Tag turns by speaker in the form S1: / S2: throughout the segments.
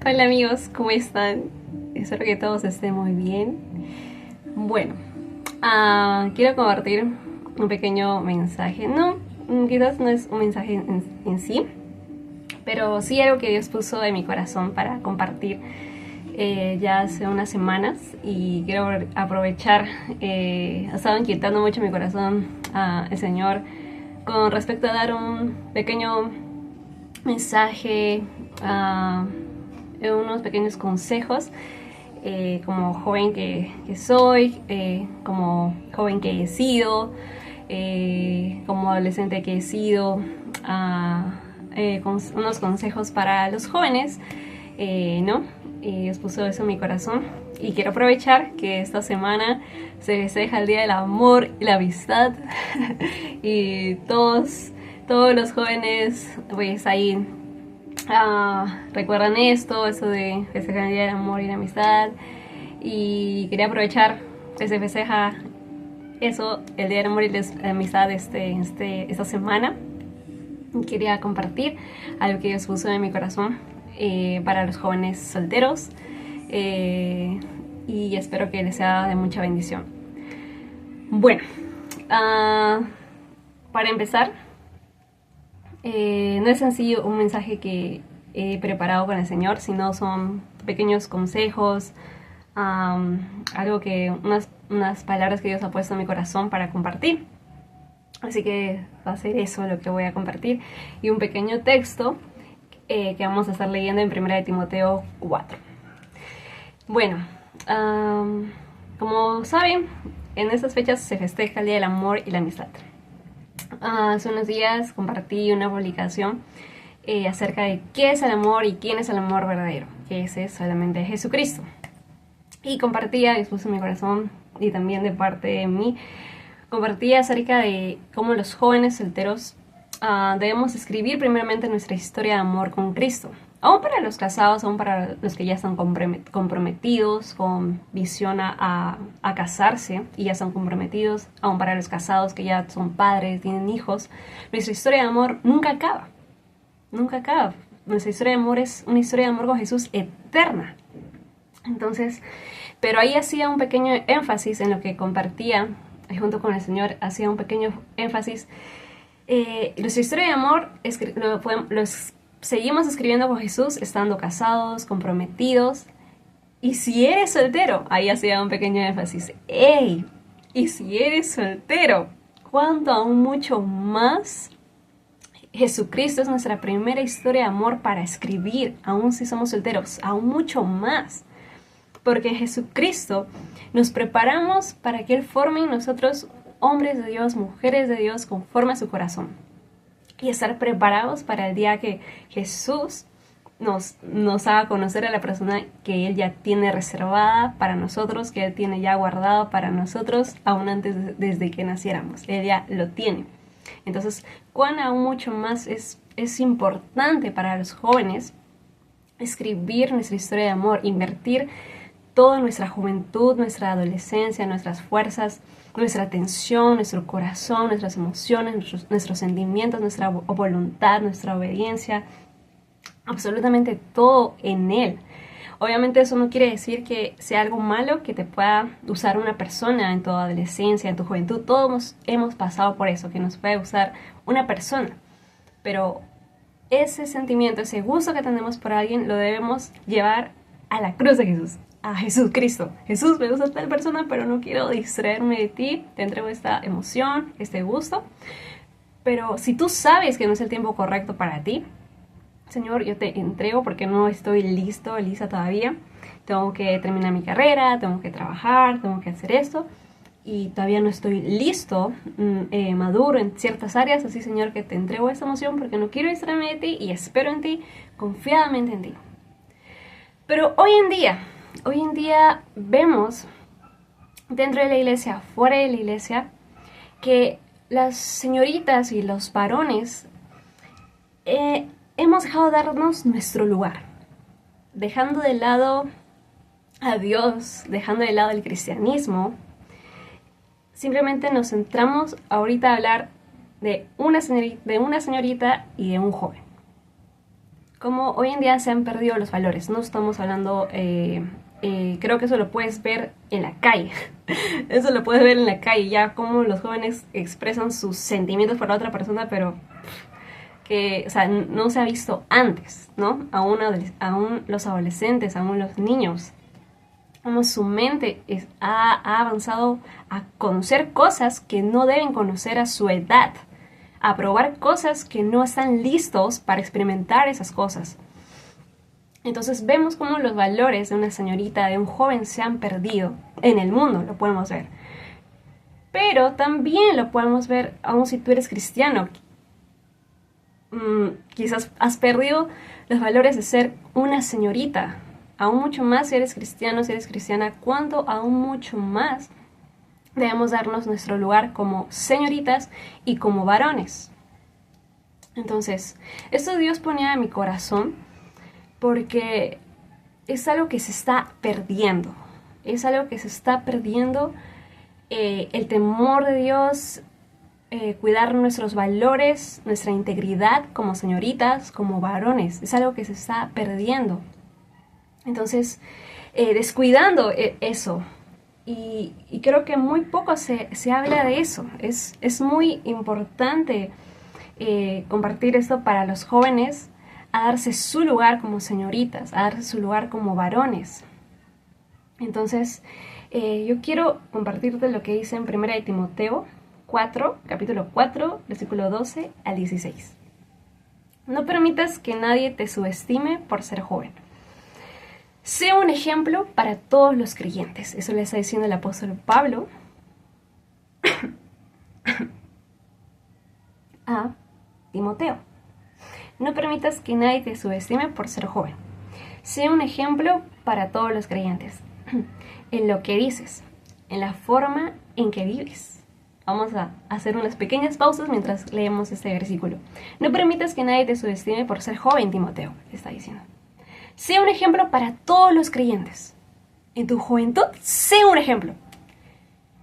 S1: Hola amigos, ¿cómo están? Espero que todos estén muy bien. Bueno, quiero compartir un pequeño mensaje. No, quizás no es un mensaje en sí, pero sí algo que Dios puso en mi corazón para compartir ya hace unas semanas y quiero aprovechar. Ha estado inquietando mucho mi corazón el Señor con respecto a dar un pequeño mensaje, unos pequeños consejos como joven que soy, como joven que he sido, como adolescente que he sido, con unos consejos para los jóvenes, ¿no? Dios puso eso en mi corazón y quiero aprovechar que esta semana se festeja el Día del Amor y la Amistad y todos los jóvenes pues ahí recuerdan eso de festejar el Día del Amor y la Amistad, y quería aprovechar que se festeja eso, el Día del Amor y la Amistad esta semana. Quería compartir algo que Dios puso en mi corazón para los jóvenes solteros, y espero que les sea de mucha bendición. Bueno, para empezar, no es sencillo un mensaje que he preparado con el Señor, sino son pequeños consejos, algo que unas palabras que Dios ha puesto en mi corazón para compartir. Así que va a ser eso lo que voy a compartir, y un pequeño texto que vamos a estar leyendo en 1 de Timoteo 4. Bueno, como saben, en estas fechas se festeja el Día del Amor y la Amistad. Hace unos días compartí una publicación acerca de qué es el amor y quién es el amor verdadero, que ese es solamente Jesucristo. Y compartía, Dios en mi corazón y también de parte de mí, compartía acerca de cómo los jóvenes solteros debemos escribir primeramente nuestra historia de amor con Cristo. Aún para los casados, aún para los que ya están comprometidos, con visión a casarse y ya están comprometidos, aún para los casados que ya son padres, tienen hijos, nuestra historia de amor nunca acaba. Nunca acaba. Nuestra historia de amor es una historia de amor con Jesús eterna. Entonces, pero ahí hacía un pequeño énfasis en lo que compartía junto con el Señor, hacía un pequeño énfasis. Nuestra historia de amor seguimos escribiendo con Jesús estando casados, comprometidos. Y si eres soltero, ahí hacía un pequeño énfasis. ¡Ey! Y si eres soltero, ¿cuánto aún mucho más? Jesucristo es nuestra primera historia de amor para escribir, aún si somos solteros, aún mucho más. Porque en Jesucristo nos preparamos para que Él forme en nosotros hombres de Dios, mujeres de Dios, conforme a su corazón. Y estar preparados para el día que Jesús nos haga conocer a la persona que Él ya tiene reservada para nosotros, que Él tiene ya guardado para nosotros, aún antes desde que naciéramos. Él ya lo tiene. Entonces, cuán aún mucho más es importante para los jóvenes escribir nuestra historia de amor, invertir toda nuestra juventud, nuestra adolescencia, nuestras fuerzas, nuestra atención, nuestro corazón, nuestras emociones, nuestros sentimientos, nuestra voluntad, nuestra obediencia, absolutamente todo en Él. Obviamente eso no quiere decir que sea algo malo que te pueda usar una persona en tu adolescencia, en tu juventud. Todos hemos pasado por eso, que nos puede usar una persona. Pero ese sentimiento, ese gusto que tenemos por alguien, lo debemos llevar a la cruz de Jesús, a Jesucristo. Jesús, me gusta tal persona, pero no quiero distraerme de ti. Te entrego esta emoción, este gusto. Pero si tú sabes que no es el tiempo correcto para ti, Señor, yo te entrego porque no estoy listo, lista todavía. Tengo que terminar mi carrera, tengo que trabajar, tengo que hacer esto. Y todavía no estoy listo, maduro en ciertas áreas. Así, Señor, que te entrego esta emoción porque no quiero distraerme de ti y espero en ti, confiadamente en ti. Pero hoy en día vemos dentro de la iglesia, fuera de la iglesia, que las señoritas y los varones hemos dejado de darnos nuestro lugar, dejando de lado a Dios, dejando de lado el cristianismo. Simplemente nos centramos ahorita a hablar de una señorita y de un joven. Como hoy en día se han perdido los valores. No estamos hablando, creo que eso lo puedes ver en la calle. Eso lo puedes ver en la calle, ya como los jóvenes expresan sus sentimientos por la otra persona, pero que, o sea, no se ha visto antes, ¿no? Aún los adolescentes, aún los niños, como su mente ha avanzado a conocer cosas que no deben conocer a su edad, a probar cosas que no están listos para experimentar esas cosas. Entonces vemos cómo los valores de una señorita, de un joven, se han perdido en el mundo, lo podemos ver. Pero también lo podemos ver aún si tú eres cristiano. Quizás has perdido los valores de ser una señorita. Aún mucho más si eres cristiano, si eres cristiana, cuánto aún mucho más debemos darnos nuestro lugar como señoritas y como varones. Entonces, esto Dios ponía en mi corazón porque es algo que se está perdiendo. Es algo que se está perdiendo. El temor de Dios, cuidar nuestros valores, nuestra integridad como señoritas, como varones. Es algo que se está perdiendo. Entonces, descuidando eso. Y creo que muy poco se habla de eso. Es muy importante compartir esto para los jóvenes, a darse su lugar como señoritas, a darse su lugar como varones. Entonces, yo quiero compartirte lo que dice en 1 de Timoteo 4, capítulo 4, versículo 12 al 16. No permitas que nadie te subestime por ser joven. Sé un ejemplo para todos los creyentes. Eso le está diciendo el apóstol Pablo a Timoteo. No permitas que nadie te subestime por ser joven. Sé un ejemplo para todos los creyentes. En lo que dices, en la forma en que vives. Vamos a hacer unas pequeñas pausas mientras leemos este versículo. No permitas que nadie te subestime por ser joven, Timoteo, está diciendo. Sé un ejemplo para todos los creyentes. En tu juventud, sé un ejemplo.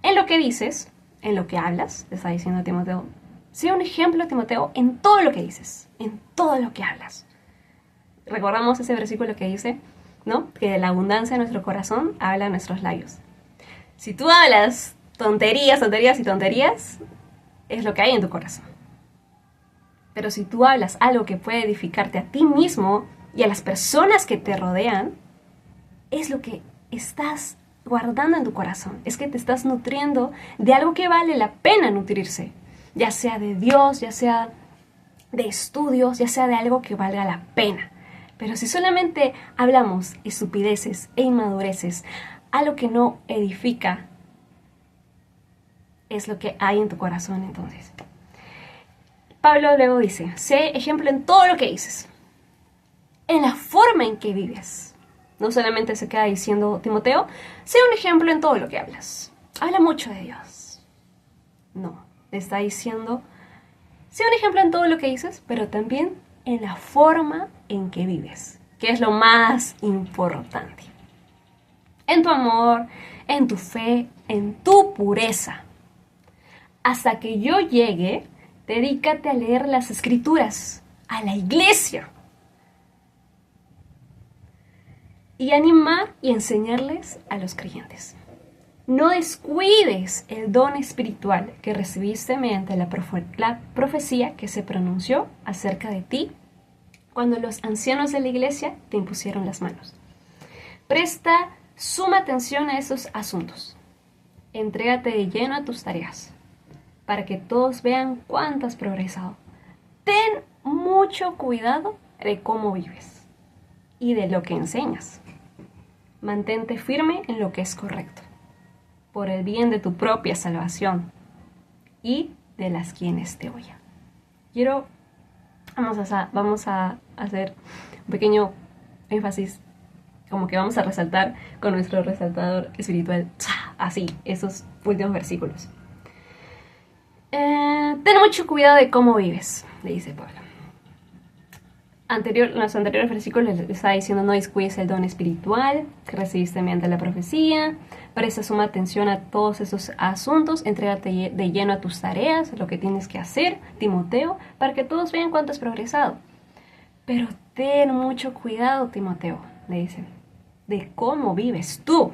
S1: En lo que dices, en lo que hablas, está diciendo Timoteo. Sé un ejemplo, Timoteo, en todo lo que dices, en todo lo que hablas. Recordamos ese versículo que dice, ¿no? Que de la abundancia de nuestro corazón hablan nuestros labios. Si tú hablas tonterías, tonterías y tonterías, es lo que hay en tu corazón. Pero si tú hablas algo que puede edificarte a ti mismo y a las personas que te rodean, es lo que estás guardando en tu corazón. Es que te estás nutriendo de algo que vale la pena nutrirse. Ya sea de Dios, ya sea de estudios, ya sea de algo que valga la pena. Pero si solamente hablamos estupideces e inmadureces, algo que no edifica, es lo que hay en tu corazón entonces. Pablo luego dice, sé ejemplo en todo lo que dices, en la forma en que vives. No solamente se queda diciendo Timoteo, sé un ejemplo en todo lo que hablas. Habla mucho de Dios. No, le está diciendo, sé un ejemplo en todo lo que dices, pero también en la forma en que vives, que es lo más importante. En tu amor, en tu fe, en tu pureza. Hasta que yo llegue, dedícate a leer las Escrituras, a la iglesia. Y animar y enseñarles a los creyentes. No descuides el don espiritual que recibiste mediante la profecía que se pronunció acerca de ti cuando los ancianos de la iglesia te impusieron las manos. Presta suma atención a esos asuntos. Entrégate de lleno a tus tareas para que todos vean cuánto has progresado. Ten mucho cuidado de cómo vives y de lo que enseñas. Mantente firme en lo que es correcto, por el bien de tu propia salvación y de las quienes te oyen. Vamos a hacer un pequeño énfasis, como que vamos a resaltar con nuestro resaltador espiritual, así, esos últimos versículos. Ten mucho cuidado de cómo vives, le dice Pablo. En los anteriores versículos les estaba diciendo, no descuides el don espiritual que recibiste mediante la profecía, presta suma atención a todos esos asuntos, entrégate de lleno a tus tareas, lo que tienes que hacer, Timoteo, para que todos vean cuánto has progresado. Pero ten mucho cuidado, Timoteo, le dice, de cómo vives tú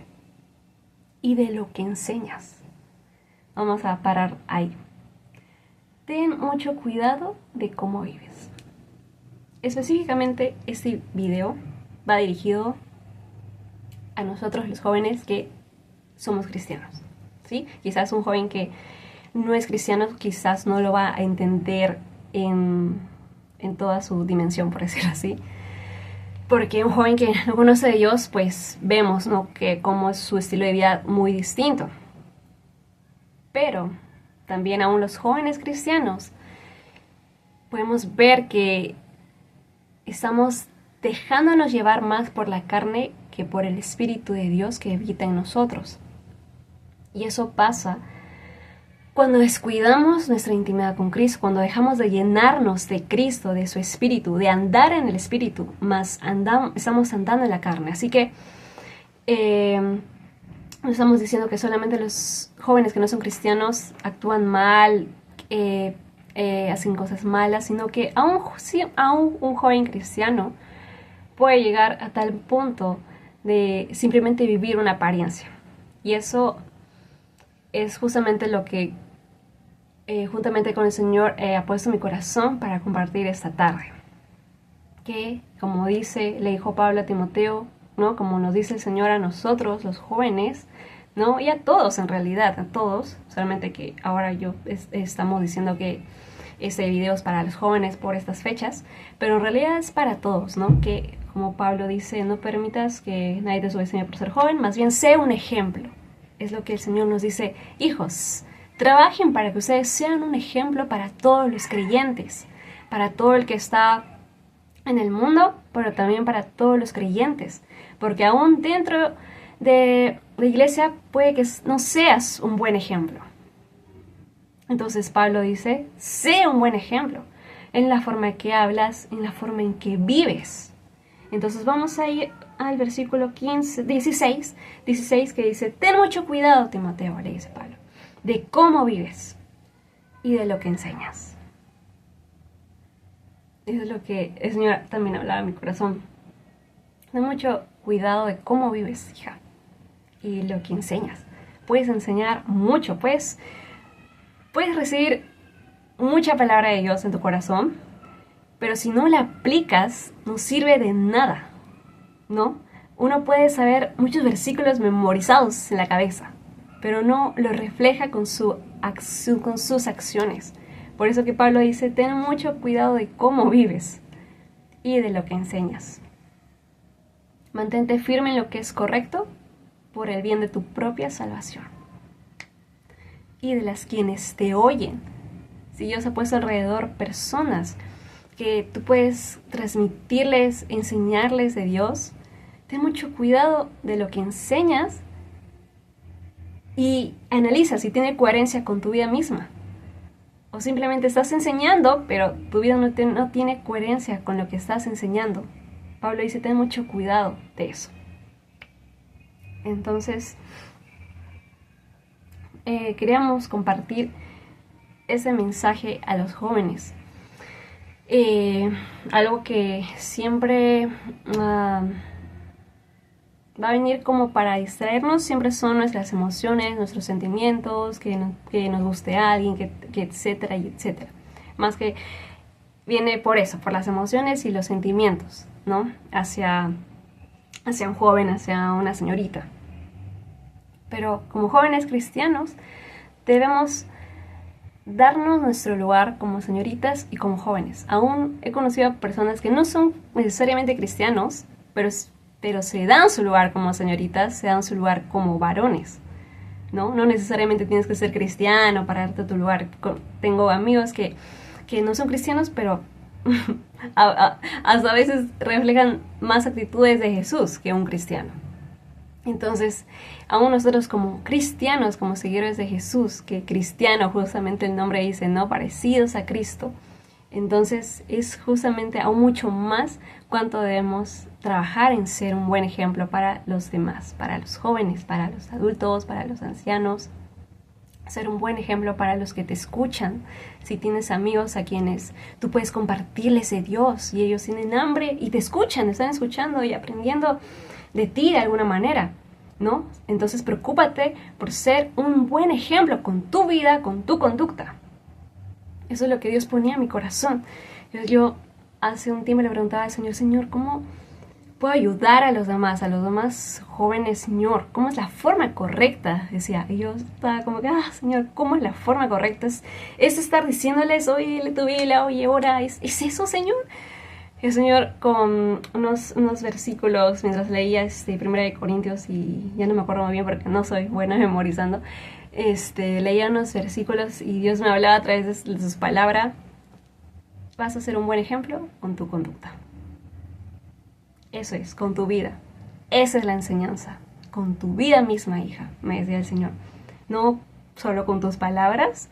S1: y de lo que enseñas. Vamos a parar ahí. Ten mucho cuidado de cómo vives. Específicamente, este video va dirigido a nosotros los jóvenes que somos cristianos, ¿sí? Quizás un joven que no es cristiano quizás no lo va a entender en toda su dimensión, por decirlo así. Porque un joven que no conoce a Dios, pues vemos, ¿no?, que cómo es su estilo de vida muy distinto. Pero también aún los jóvenes cristianos podemos ver que estamos dejándonos llevar más por la carne que por el Espíritu de Dios que habita en nosotros. Y eso pasa cuando descuidamos nuestra intimidad con Cristo, cuando dejamos de llenarnos de Cristo, de su Espíritu, de andar en el Espíritu, más estamos andando en la carne. Así que no estamos diciendo que solamente los jóvenes que no son cristianos actúan mal, hacen cosas malas, sino que aún un joven cristiano puede llegar a tal punto de simplemente vivir una apariencia. Y eso es justamente lo que juntamente con el Señor ha puesto en mi corazón para compartir esta tarde. Que, como le dijo Pablo a Timoteo, ¿no?, como nos dice el Señor a nosotros, los jóvenes, ¿no?, y a todos en realidad, a todos, solamente que ahora estamos diciendo que este video es para los jóvenes por estas fechas, pero en realidad es para todos, ¿no?, que como Pablo dice, no permitas que nadie te subestime por ser joven, más bien sé un ejemplo. Es lo que el Señor nos dice: hijos, trabajen para que ustedes sean un ejemplo para todos los creyentes, para todo el que está en el mundo, pero también para todos los creyentes, porque aún dentro de la iglesia puede que no seas un buen ejemplo. Entonces Pablo dice, sé un buen ejemplo en la forma en que hablas, en la forma en que vives. Entonces vamos a ir al versículo 16 que dice, ten mucho cuidado, Timoteo, le dice Pablo, de cómo vives y de lo que enseñas. Eso es lo que el Señor también hablaba en mi corazón. Ten mucho cuidado de cómo vives, hija, y lo que enseñas. Puedes enseñar mucho, puedes recibir mucha palabra de Dios en tu corazón, pero si no la aplicas, no sirve de nada, ¿no? Uno puede saber muchos versículos memorizados en la cabeza, pero no lo refleja con sus acciones. Por eso que Pablo dice, ten mucho cuidado de cómo vives y de lo que enseñas. Mantente firme en lo que es correcto por el bien de tu propia salvación y de las quienes te oyen. Si Dios ha puesto alrededor personas que tú puedes transmitirles, enseñarles de Dios, ten mucho cuidado de lo que enseñas y analiza si tiene coherencia con tu vida misma. O simplemente estás enseñando, pero tu vida no tiene coherencia con lo que estás enseñando. Pablo dice, ten mucho cuidado de eso. Entonces, queríamos compartir ese mensaje a los jóvenes. Algo que siempre va a venir como para distraernos, siempre son nuestras emociones, nuestros sentimientos, que nos guste a alguien, que etcétera y etcétera. Más que viene por eso, por las emociones y los sentimientos, ¿no? Hacia un joven, hacia una señorita. Pero como jóvenes cristianos debemos darnos nuestro lugar como señoritas y como jóvenes. Aún he conocido a personas que no son necesariamente cristianos, pero se dan su lugar como señoritas, se dan su lugar como varones, ¿no? No necesariamente tienes que ser cristiano para darte tu lugar. Tengo amigos que no son cristianos, pero hasta a veces reflejan más actitudes de Jesús que un cristiano. Entonces, aún nosotros como cristianos, como seguidores de Jesús, que cristiano justamente el nombre dice, ¿no?, parecidos a Cristo, entonces es justamente aún mucho más cuánto debemos trabajar en ser un buen ejemplo para los demás, para los jóvenes, para los adultos, para los ancianos, ser un buen ejemplo para los que te escuchan. Si tienes amigos a quienes tú puedes compartirles de Dios y ellos tienen hambre y te escuchan, están escuchando y aprendiendo de ti de alguna manera, ¿no? Entonces preocúpate por ser un buen ejemplo con tu vida, con tu conducta. Eso es lo que Dios ponía en mi corazón. Yo hace un tiempo le preguntaba al Señor, Señor, ¿cómo puedo ayudar a los demás jóvenes, Señor? ¿Cómo es la forma correcta? Decía, y yo estaba como que, Señor, ¿cómo es la forma correcta? Es estar diciéndoles, oye, lee tu Biblia, oye, ora, ¿es eso, Señor? Y el Señor, con unos versículos, mientras leía 1 Corintios, y ya no me acuerdo muy bien porque no soy buena memorizando, leía unos versículos y Dios me hablaba a través de sus palabras. Vas a ser un buen ejemplo con tu conducta. Eso es, con tu vida. Esa es la enseñanza. Con tu vida misma, hija, me decía el Señor. No solo con tus palabras,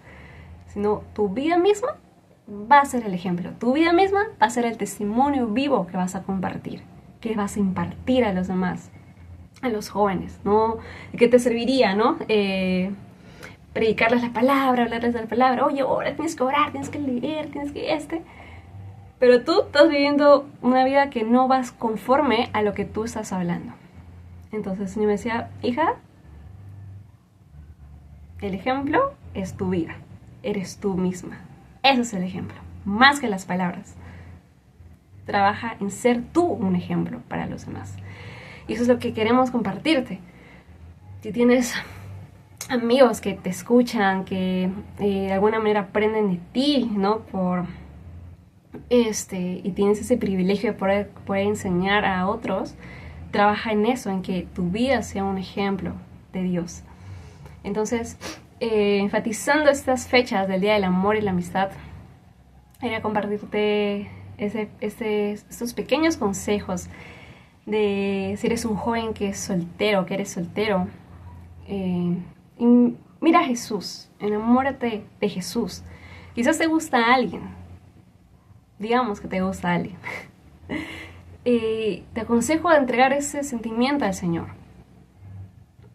S1: sino tu vida misma va a ser el ejemplo. Tu vida misma va a ser el testimonio vivo que vas a compartir, que vas a impartir a los demás, a los jóvenes, ¿no? ¿De qué te serviría, no? Predicarles la palabra, hablarles de la palabra. Oye, ahora tienes que orar, tienes que leer, tienes que Pero tú estás viviendo una vida que no vas conforme a lo que tú estás hablando. Entonces el Señor me decía, hija, el ejemplo es tu vida. Eres tú misma. Ese es el ejemplo. Más que las palabras. Trabaja en ser tú un ejemplo para los demás. Y eso es lo que queremos compartirte. Si tienes amigos que te escuchan, que de alguna manera aprenden de ti, ¿no? Y tienes ese privilegio de poder enseñar a otros, trabaja en eso, en que tu vida sea un ejemplo de Dios. Entonces, enfatizando estas fechas del Día del Amor y la Amistad, quería compartirte estos pequeños consejos de si eres un joven que eres soltero. Y mira a Jesús, enamórate de Jesús. Quizás te gusta a alguien, digamos que te gusta a alguien. Te aconsejo a entregar ese sentimiento al Señor.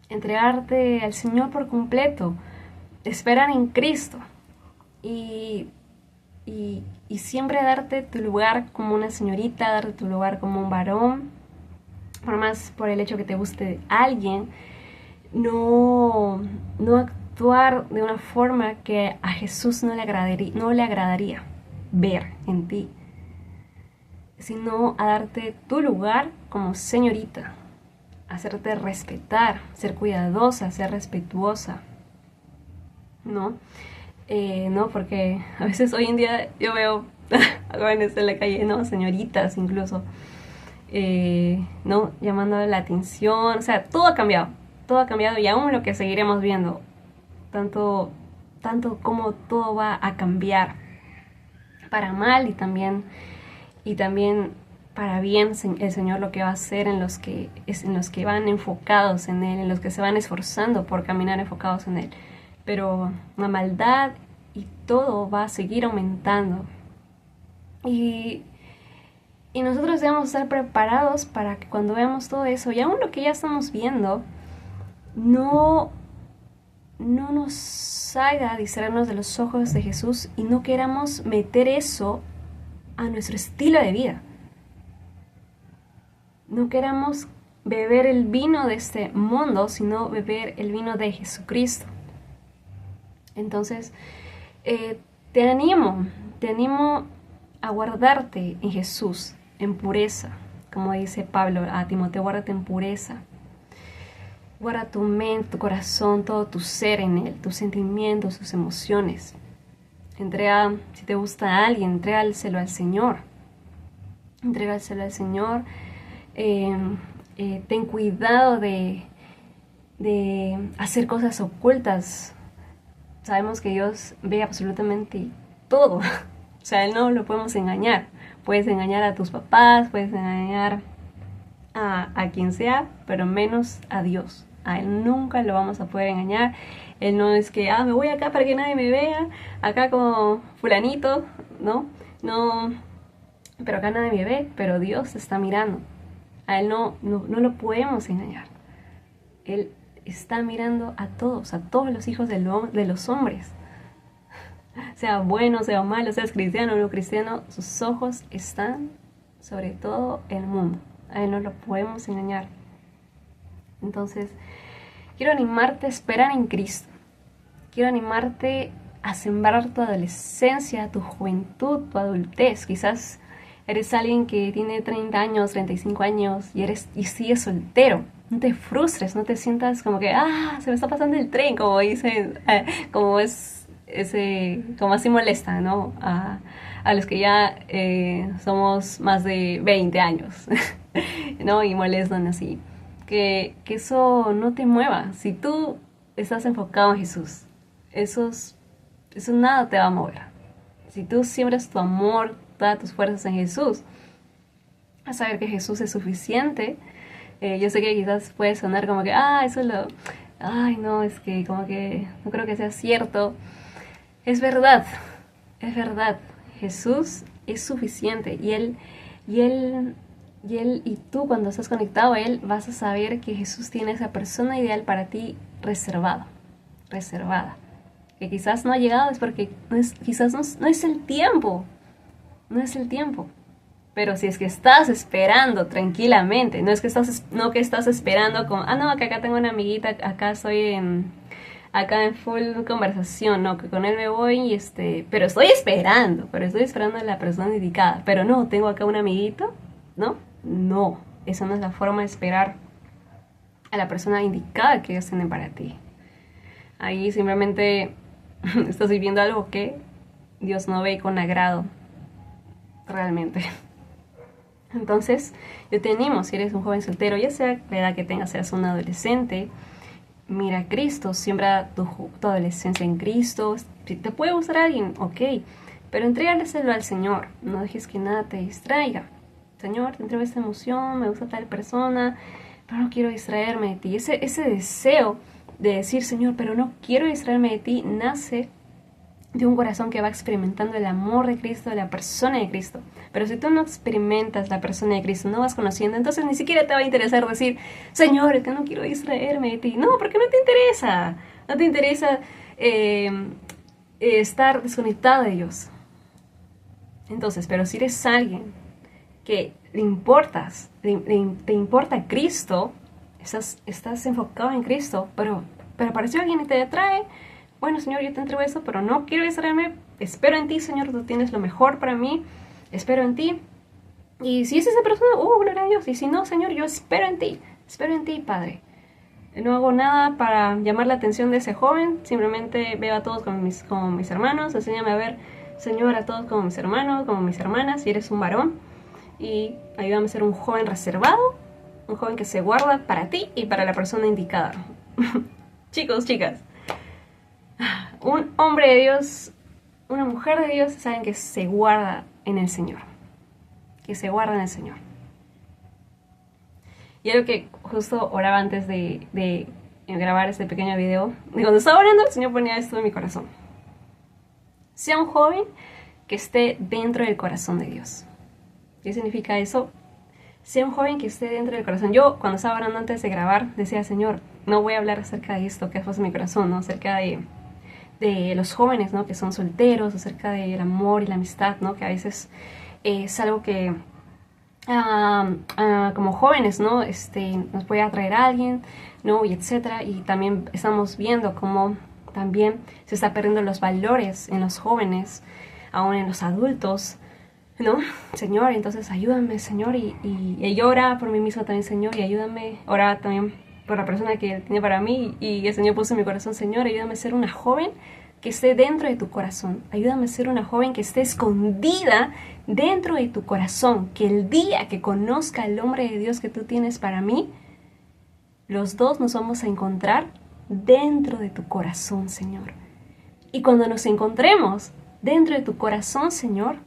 S1: Entregarte al Señor por completo. Esperar en Cristo. Y siempre darte tu lugar como una señorita, darte tu lugar como un varón. Por más por el hecho que te guste alguien. No actuar de una forma que a Jesús no le agradaría ver en ti, sino a darte tu lugar como señorita, hacerte respetar, ser cuidadosa, ser respetuosa, ¿no? No, porque a veces hoy en día yo veo a jóvenes en la calle, ¿no? Señoritas incluso, ¿no? Llamando la atención, o sea, todo ha cambiado y aún lo que seguiremos viendo, tanto como todo va a cambiar para mal y también para bien. El Señor lo que va a hacer en los que van enfocados en Él, en los que se van esforzando por caminar enfocados en Él. Pero la maldad y todo va a seguir aumentando. Y nosotros debemos estar preparados para que cuando veamos todo eso, y aún lo que ya estamos viendo, no nos haga distraernos de los ojos de Jesús y no queramos meter eso a nuestro estilo de vida. No queramos beber el vino de este mundo, sino beber el vino de Jesucristo. Entonces, te animo a guardarte en Jesús, en pureza. Como dice Pablo a Timoteo, guárdate en pureza. Guarda tu mente, tu corazón, todo tu ser en Él, tus sentimientos, tus emociones. Entrega, si te gusta a alguien, entrégaselo al Señor. Entrégaselo al Señor. Ten cuidado de hacer cosas ocultas. Sabemos que Dios ve absolutamente todo. O sea, Él no lo podemos engañar. Puedes engañar a tus papás, puedes engañar a quien sea, pero menos a Dios. A Él nunca lo vamos a poder engañar. Él no es que, me voy acá para que nadie me vea, acá como fulanito, ¿no? No, pero acá nadie me ve, pero Dios está mirando. A Él no lo podemos engañar. Él está mirando a todos los hijos de los hombres. Sea bueno, sea malo, seas cristiano o no cristiano, sus ojos están sobre todo el mundo. A él no lo podemos engañar. Entonces, quiero animarte a esperar en Cristo. Quiero animarte a sembrar tu adolescencia, tu juventud, tu adultez. Quizás eres alguien que tiene 30 años, 35 años y sigues soltero. No te frustres, no te sientas como que, se me está pasando el tren, como dicen, como así molesta, ¿no? A los que ya somos más de 20 años, ¿no? Y molestan así. Que eso no te mueva. Si tú estás enfocado en Jesús, eso nada te va a mover. Si tú siembras tu amor, todas tus fuerzas en Jesús, vas a ver que Jesús es suficiente. Yo sé que quizás puede sonar como que, no, es que como que no creo que sea cierto. Es verdad. Jesús es suficiente y tú cuando estás conectado a Él vas a saber que Jesús tiene esa persona ideal para ti reservada. Que quizás no ha llegado es porque no es el tiempo. No es el tiempo. Pero si es que estás esperando tranquilamente, no que estás esperando como, no, que acá tengo una amiguita, acá en full conversación, no, que con él me voy, pero estoy esperando a la persona indicada, pero no, tengo acá un amiguito, no, esa no es la forma de esperar a la persona indicada que ellos tienen para ti. Ahí simplemente estás viviendo algo que Dios no ve con agrado, realmente. Entonces, yo te animo, si eres un joven soltero, ya sea la edad que tengas, seas un adolescente, mira a Cristo, siembra tu adolescencia en Cristo. Si te puede gustar a alguien, ok, pero entrégale al Señor, no dejes que nada te distraiga. Señor, te entrego esta emoción, me gusta tal persona, pero no quiero distraerme de ti. Ese deseo de decir, Señor, pero no quiero distraerme de ti, nace de un corazón que va experimentando el amor de Cristo, de la persona de Cristo. Pero si tú no experimentas la persona de Cristo, no vas conociendo, entonces ni siquiera te va a interesar decir, Señor, es que no quiero distraerme de ti. No, porque no te interesa. No te interesa estar desconectado de Dios. Entonces, pero si eres alguien que te importa Cristo, estás enfocado en Cristo, pero apareció alguien y te atrae, bueno, Señor, yo te entrego eso, pero no quiero distraerme, espero en ti, Señor, tú tienes lo mejor para mí, espero en ti. Y si es esa persona, gloria a Dios. Y si no, Señor, yo espero en ti, Padre. No hago nada para llamar la atención de ese joven, simplemente veo a todos como mis hermanos, enséñame a ver, Señor, a todos como mis hermanos, como mis hermanas, si eres un varón, y ayúdame a ser un joven reservado, un joven que se guarda para ti y para la persona indicada. Chicos, chicas, un hombre de Dios, una mujer de Dios, saben que se guarda en el Señor. Y algo que justo oraba antes de grabar este pequeño video, y cuando estaba orando, el Señor ponía esto en mi corazón. Sea un joven que esté dentro del corazón de Dios. ¿Qué significa eso? Sea un joven que esté dentro del corazón. Yo, cuando estaba orando antes de grabar, decía, Señor, no voy a hablar acerca de esto que es en mi corazón, ¿no? Acerca de los jóvenes, ¿no? Que son solteros, acerca del amor y la amistad, ¿no? Que a veces es algo que como jóvenes, ¿no? Nos puede atraer a alguien, ¿no? Y etcétera. Y también estamos viendo cómo también se está perdiendo los valores en los jóvenes, aún en los adultos, ¿no? Señor, entonces ayúdame, Señor, y yo oraba por mí misma también, Señor, y ayúdame, oraba también por la persona que tiene para mí, y el Señor puso en mi corazón, Señor, ayúdame a ser una joven que esté dentro de tu corazón, ayúdame a ser una joven que esté escondida dentro de tu corazón, que el día que conozca el hombre de Dios que tú tienes para mí, los dos nos vamos a encontrar dentro de tu corazón, Señor. Y cuando nos encontremos dentro de tu corazón, Señor,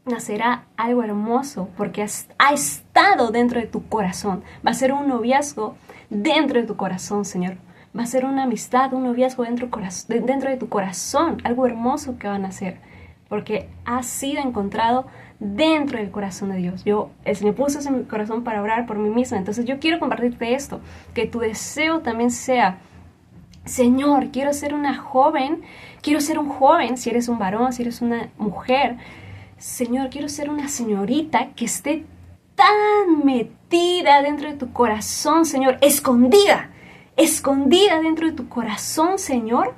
S1: nacerá algo hermoso porque ha estado dentro de tu corazón. Va a ser un noviazgo dentro de tu corazón, Señor. Va a ser una amistad, un noviazgo dentro de tu corazón. Algo hermoso que van a hacer porque ha sido encontrado dentro del corazón de Dios. El Señor puso eso en mi corazón para orar por mí misma. Entonces yo quiero compartirte esto, que tu deseo también sea: Señor, quiero ser una joven, quiero ser un joven, si eres un varón, si eres una mujer. Señor, quiero ser una señorita que esté tan metida dentro de tu corazón, Señor, escondida dentro de tu corazón, Señor,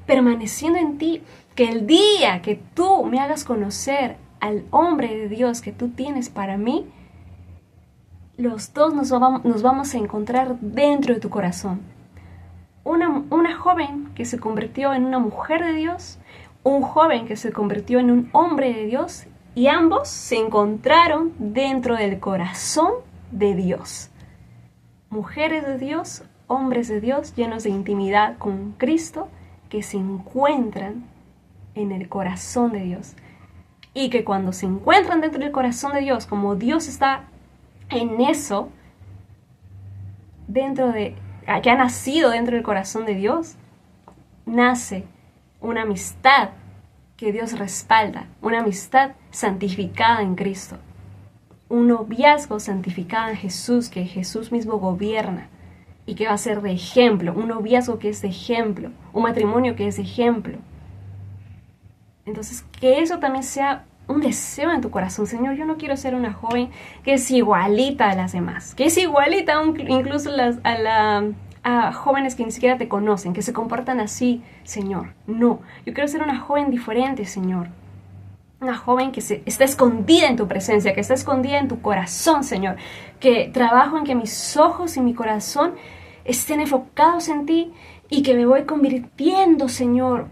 S1: permaneciendo en ti, que el día que tú me hagas conocer al hombre de Dios que tú tienes para mí, los dos nos vamos a encontrar dentro de tu corazón. Una joven que se convirtió en una mujer de Dios, un joven que se convirtió en un hombre de Dios, y ambos se encontraron dentro del corazón de Dios. Mujeres de Dios, hombres de Dios, llenos de intimidad con Cristo, que se encuentran en el corazón de Dios. Y que cuando se encuentran dentro del corazón de Dios, como Dios está en eso, que ha nacido dentro del corazón de Dios, nace una amistad que Dios respalda, una amistad santificada en Cristo, un noviazgo santificado en Jesús, que Jesús mismo gobierna y que va a ser de ejemplo, un noviazgo que es de ejemplo, un matrimonio que es de ejemplo. Entonces, que eso también sea un deseo en tu corazón. Señor, yo no quiero ser una joven que es igualita a las demás, que es igualita incluso a jóvenes que ni siquiera te conocen, que se comportan así, Señor. No, yo quiero ser una joven diferente, Señor. Una joven que está escondida en tu presencia, que está escondida en tu corazón, Señor. Que trabajo en que mis ojos y mi corazón estén enfocados en ti y que me voy convirtiendo, Señor,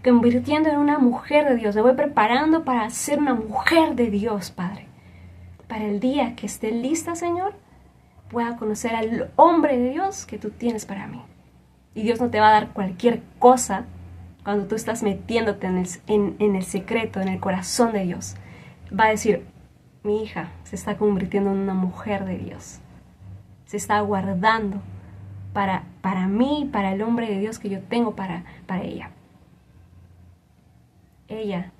S1: convirtiendo en una mujer de Dios. Me voy preparando para ser una mujer de Dios, Padre. Para el día que esté lista, Señor, pueda conocer al hombre de Dios que tú tienes para mí. Y Dios no te va a dar cualquier cosa cuando tú estás metiéndote en el secreto, en el corazón de Dios. Va a decir: mi hija se está convirtiendo en una mujer de Dios. Se está guardando para mí, para el hombre de Dios que yo tengo para ella. Ella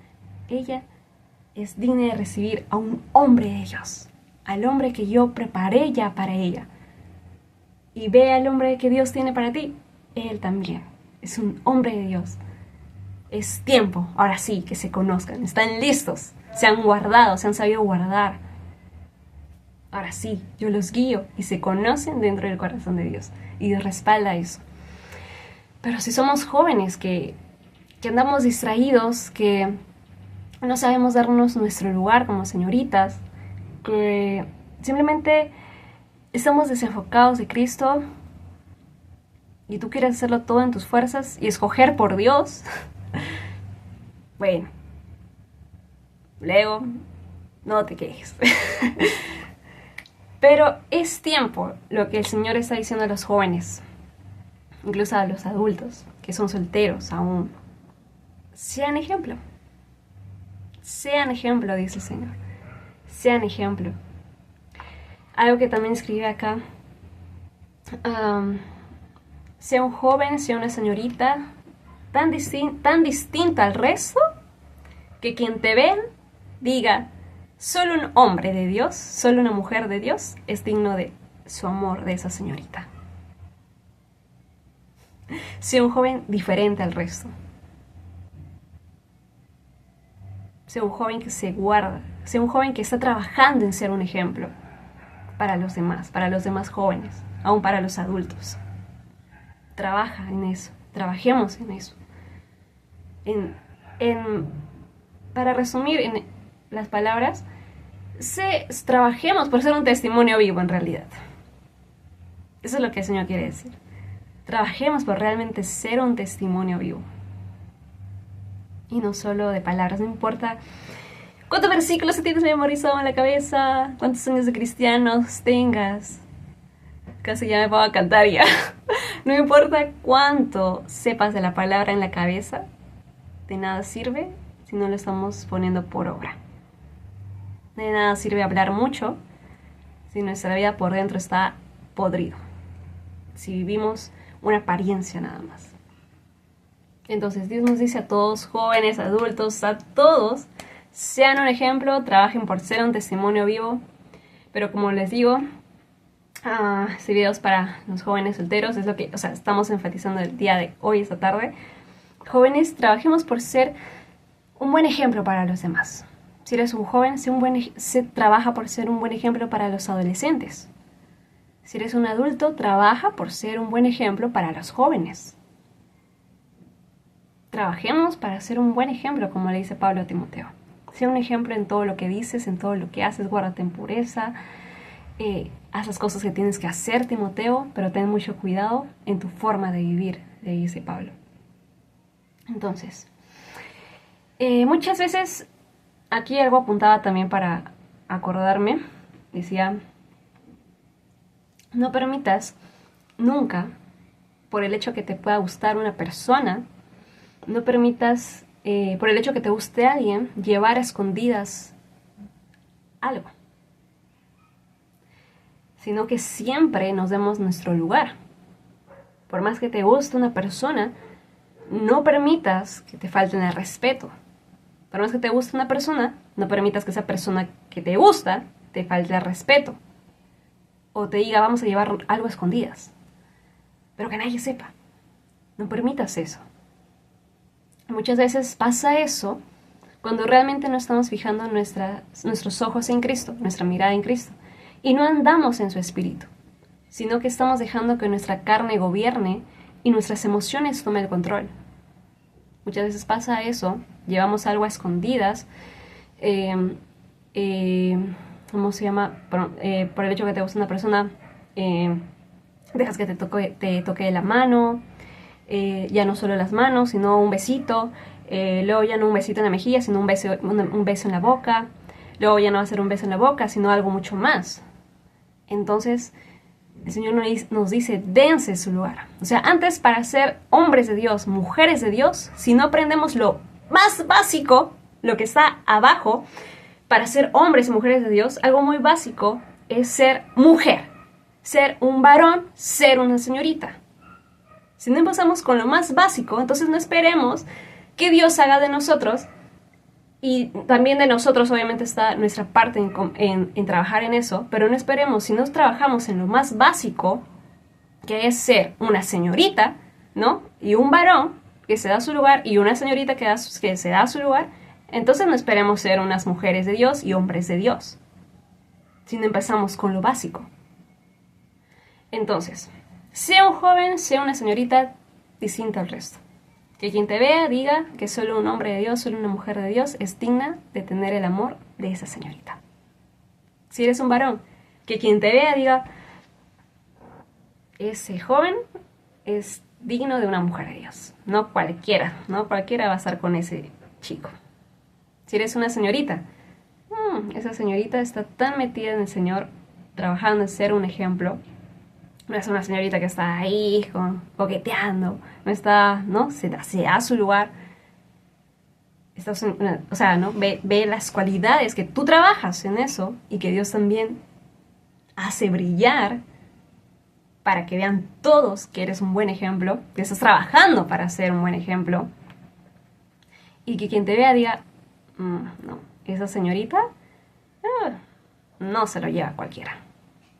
S1: es digna de recibir a un hombre de Dios, al hombre que yo preparé ya para ella. Y ve al hombre que Dios tiene para ti, él también es un hombre de Dios. Es tiempo, ahora sí, que se conozcan, están listos, se han guardado, se han sabido guardar. Ahora sí, yo los guío y se conocen dentro del corazón de Dios. Y Dios respalda eso. Pero si somos jóvenes que andamos distraídos, que no sabemos darnos nuestro lugar como señoritas, que simplemente estamos desenfocados de Cristo y tú quieres hacerlo todo en tus fuerzas y escoger por Dios, bueno, luego no te quejes. Pero es tiempo lo que el Señor está diciendo a los jóvenes, incluso a los adultos que son solteros aún. Sean ejemplo. Sean ejemplo, dice el Señor. Sean ejemplo. Algo que también escribe acá. Sea un joven, sea una señorita tan distinta al resto, que quien te ve diga: solo un hombre de Dios, solo una mujer de Dios es digno de su amor, de esa señorita. Sea un joven diferente al resto. Sea un joven que se guarda, sea un joven que está trabajando en ser un ejemplo para los demás jóvenes, aún para los adultos. Trabaja en eso, trabajemos en eso. Para resumir en las palabras, trabajemos por ser un testimonio vivo en realidad. Eso es lo que el Señor quiere decir. Trabajemos por realmente ser un testimonio vivo. Y no solo de palabras, no importa cuántos versículos se tienes memorizado en la cabeza, cuántos años de cristianos tengas. Casi ya me puedo cantar ya. No importa cuánto sepas de la palabra en la cabeza, de nada sirve si no lo estamos poniendo por obra. De nada sirve hablar mucho si nuestra vida por dentro está podrido. Si vivimos una apariencia nada más. Entonces Dios nos dice a todos, jóvenes, adultos, a todos, sean un ejemplo, trabajen por ser un testimonio vivo. Pero como les digo, este video es para los jóvenes solteros, es lo que, estamos enfatizando el día de hoy, esta tarde. Jóvenes, trabajemos por ser un buen ejemplo para los demás. Si eres un joven, trabaja por ser un buen ejemplo para los adolescentes. Si eres un adulto, trabaja por ser un buen ejemplo para los jóvenes. Trabajemos para ser un buen ejemplo, como le dice Pablo a Timoteo. Sea un ejemplo en todo lo que dices, en todo lo que haces, guárdate en pureza. Haz las cosas que tienes que hacer, Timoteo, pero ten mucho cuidado en tu forma de vivir, le dice Pablo. Entonces, muchas veces, aquí algo apuntaba también para acordarme, decía, no permitas nunca, por el hecho que te pueda gustar una persona, no permitas, por el hecho que te guste alguien, llevar a escondidas algo. Sino que siempre nos demos nuestro lugar. Por más que te guste una persona, no permitas que te falten el respeto. Por más que te guste una persona, no permitas que esa persona que te gusta te falte el respeto. O te diga, vamos a llevar algo a escondidas. Pero que nadie sepa. No permitas eso. Muchas veces pasa eso cuando realmente no estamos fijando nuestros ojos en Cristo, nuestra mirada en Cristo. Y no andamos en su espíritu, sino que estamos dejando que nuestra carne gobierne y nuestras emociones tomen el control. Muchas veces pasa eso, llevamos algo a escondidas, ¿cómo se llama? Por el hecho que te gusta una persona, dejas que te toque la mano, ya no solo las manos, sino un besito, luego ya no un besito en la mejilla, sino un beso en la boca, luego ya no va a ser un beso en la boca, sino algo mucho más. Entonces, el Señor nos dice, dense su lugar. O sea, antes para ser hombres de Dios, mujeres de Dios, si no aprendemos lo más básico, lo que está abajo, para ser hombres y mujeres de Dios, algo muy básico es ser mujer, ser un varón, ser una señorita. Si no empezamos con lo más básico, entonces no esperemos que Dios haga de nosotros. Y también de nosotros obviamente está nuestra parte en trabajar en eso, pero no esperemos, si no trabajamos en lo más básico, que es ser una señorita, ¿no? Y un varón que se da su lugar y una señorita que se da su lugar, entonces no esperemos ser unas mujeres de Dios y hombres de Dios, si no empezamos con lo básico. Entonces, sea un joven, sea una señorita distinta al resto. Que quien te vea diga que solo un hombre de Dios, solo una mujer de Dios es digna de tener el amor de esa señorita. Si eres un varón, que quien te vea diga, ese joven es digno de una mujer de Dios. No cualquiera va a estar con ese chico. Si eres una señorita, esa señorita está tan metida en el Señor, trabajando en ser un ejemplo. No es una señorita que está ahí coqueteando, se da su lugar. Ve las cualidades que tú trabajas en eso y que Dios también hace brillar para que vean todos que eres un buen ejemplo, que estás trabajando para ser un buen ejemplo. Y que quien te vea diga, no, esa señorita no se lo lleva cualquiera.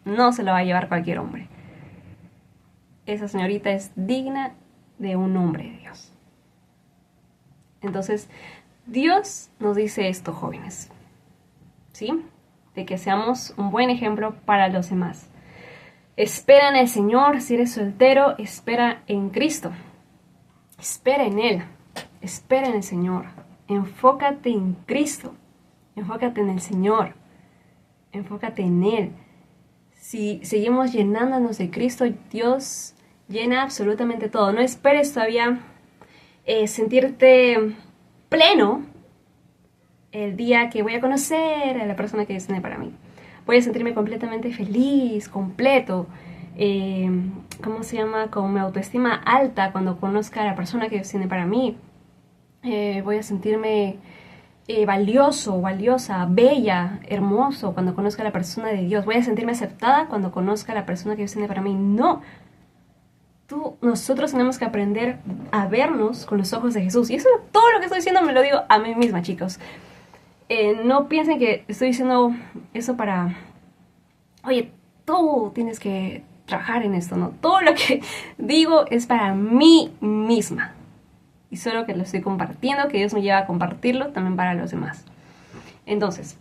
S1: No se lo va a llevar cualquier hombre. Esa señorita es digna de un hombre de Dios. Entonces, Dios nos dice esto, jóvenes, ¿sí? De que seamos un buen ejemplo para los demás. Espera en el Señor. Si eres soltero, espera en Cristo. Espera en Él. Espera en el Señor. Enfócate en Cristo. Enfócate en el Señor. Enfócate en Él. Si seguimos llenándonos de Cristo, Dios llena absolutamente todo. No esperes todavía sentirte pleno el día que voy a conocer a la persona que Dios tiene para mí. Voy a sentirme completamente feliz, completo, con mi autoestima alta cuando conozca a la persona que Dios tiene para mí. Voy a sentirme valioso, valiosa, bella, hermoso cuando conozca a la persona de Dios. Voy a sentirme aceptada cuando conozca a la persona que Dios tiene para mí. No. Nosotros tenemos que aprender a vernos con los ojos de Jesús. Y eso, todo lo que estoy diciendo me lo digo a mí misma, chicos. no piensen que estoy diciendo eso para, oye, tú tienes que trabajar en esto, ¿no? Todo lo que digo es para mí misma. Y solo que lo estoy compartiendo, que Dios me lleva a compartirlo también para los demás. Entonces,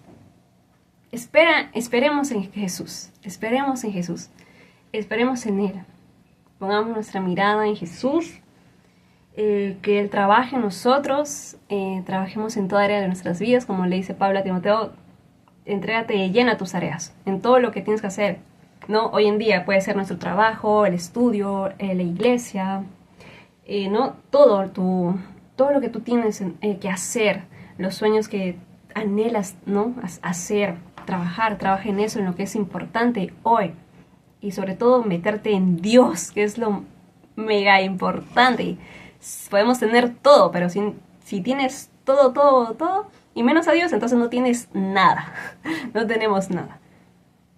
S1: esperemos en Jesús, esperemos en Jesús, esperemos en Él. Pongamos nuestra mirada en Jesús, que Él trabaje en nosotros, trabajemos en toda área de nuestras vidas, como le dice Pablo a Timoteo, entrégate y llena tus tareas, en todo lo que tienes que hacer, ¿no? Hoy en día puede ser nuestro trabajo, el estudio, la iglesia, ¿no? Todo lo que tú tienes que hacer, los sueños que anhelas, ¿no? Hacer, trabaja en eso, en lo que es importante hoy. Y sobre todo meterte en Dios, que es lo mega importante. Podemos tener todo, pero si tienes todo, y menos a Dios, entonces no tienes nada. No tenemos nada.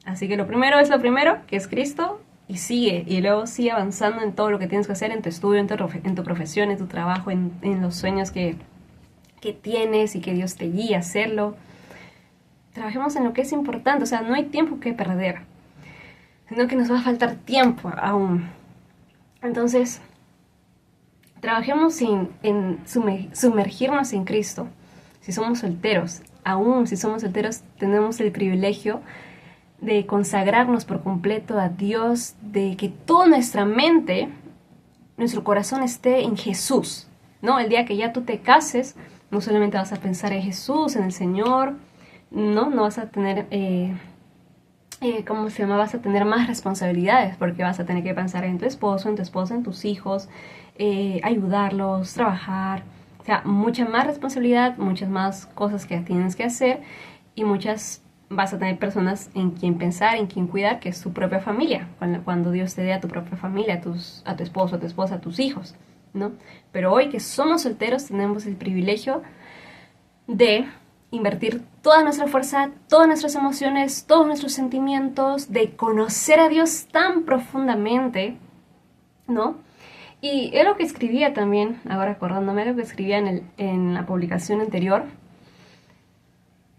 S1: Así que lo primero es lo primero, que es Cristo, y sigue. Y luego sigue avanzando en todo lo que tienes que hacer, en tu estudio, en tu profesión, en tu trabajo, en los sueños que tienes y que Dios te guía a hacerlo. Trabajemos en lo que es importante, o sea, no hay tiempo que perder, sino que nos va a faltar tiempo aún. Entonces, trabajemos en sumergirnos en Cristo. Si somos solteros, aún si somos solteros, tenemos el privilegio de consagrarnos por completo a Dios, de que toda nuestra mente, nuestro corazón esté en Jesús, ¿no? El día que ya tú te cases, no solamente vas a pensar en Jesús, en el Señor, no vas a tener, vas a tener más responsabilidades, porque vas a tener que pensar en tu esposo, en tu esposa, en tus hijos, ayudarlos, trabajar, o sea, mucha más responsabilidad, muchas más cosas que tienes que hacer, y vas a tener personas en quien pensar, en quien cuidar, que es tu propia familia, cuando Dios te dé a tu propia familia, a tu esposo, a tu esposa, a tus hijos, ¿no? Pero hoy que somos solteros tenemos el privilegio de invertir toda nuestra fuerza, todas nuestras emociones, todos nuestros sentimientos, de conocer a Dios tan profundamente, ¿no? Y es lo que escribía también, ahora acordándome, lo que escribía en la publicación anterior.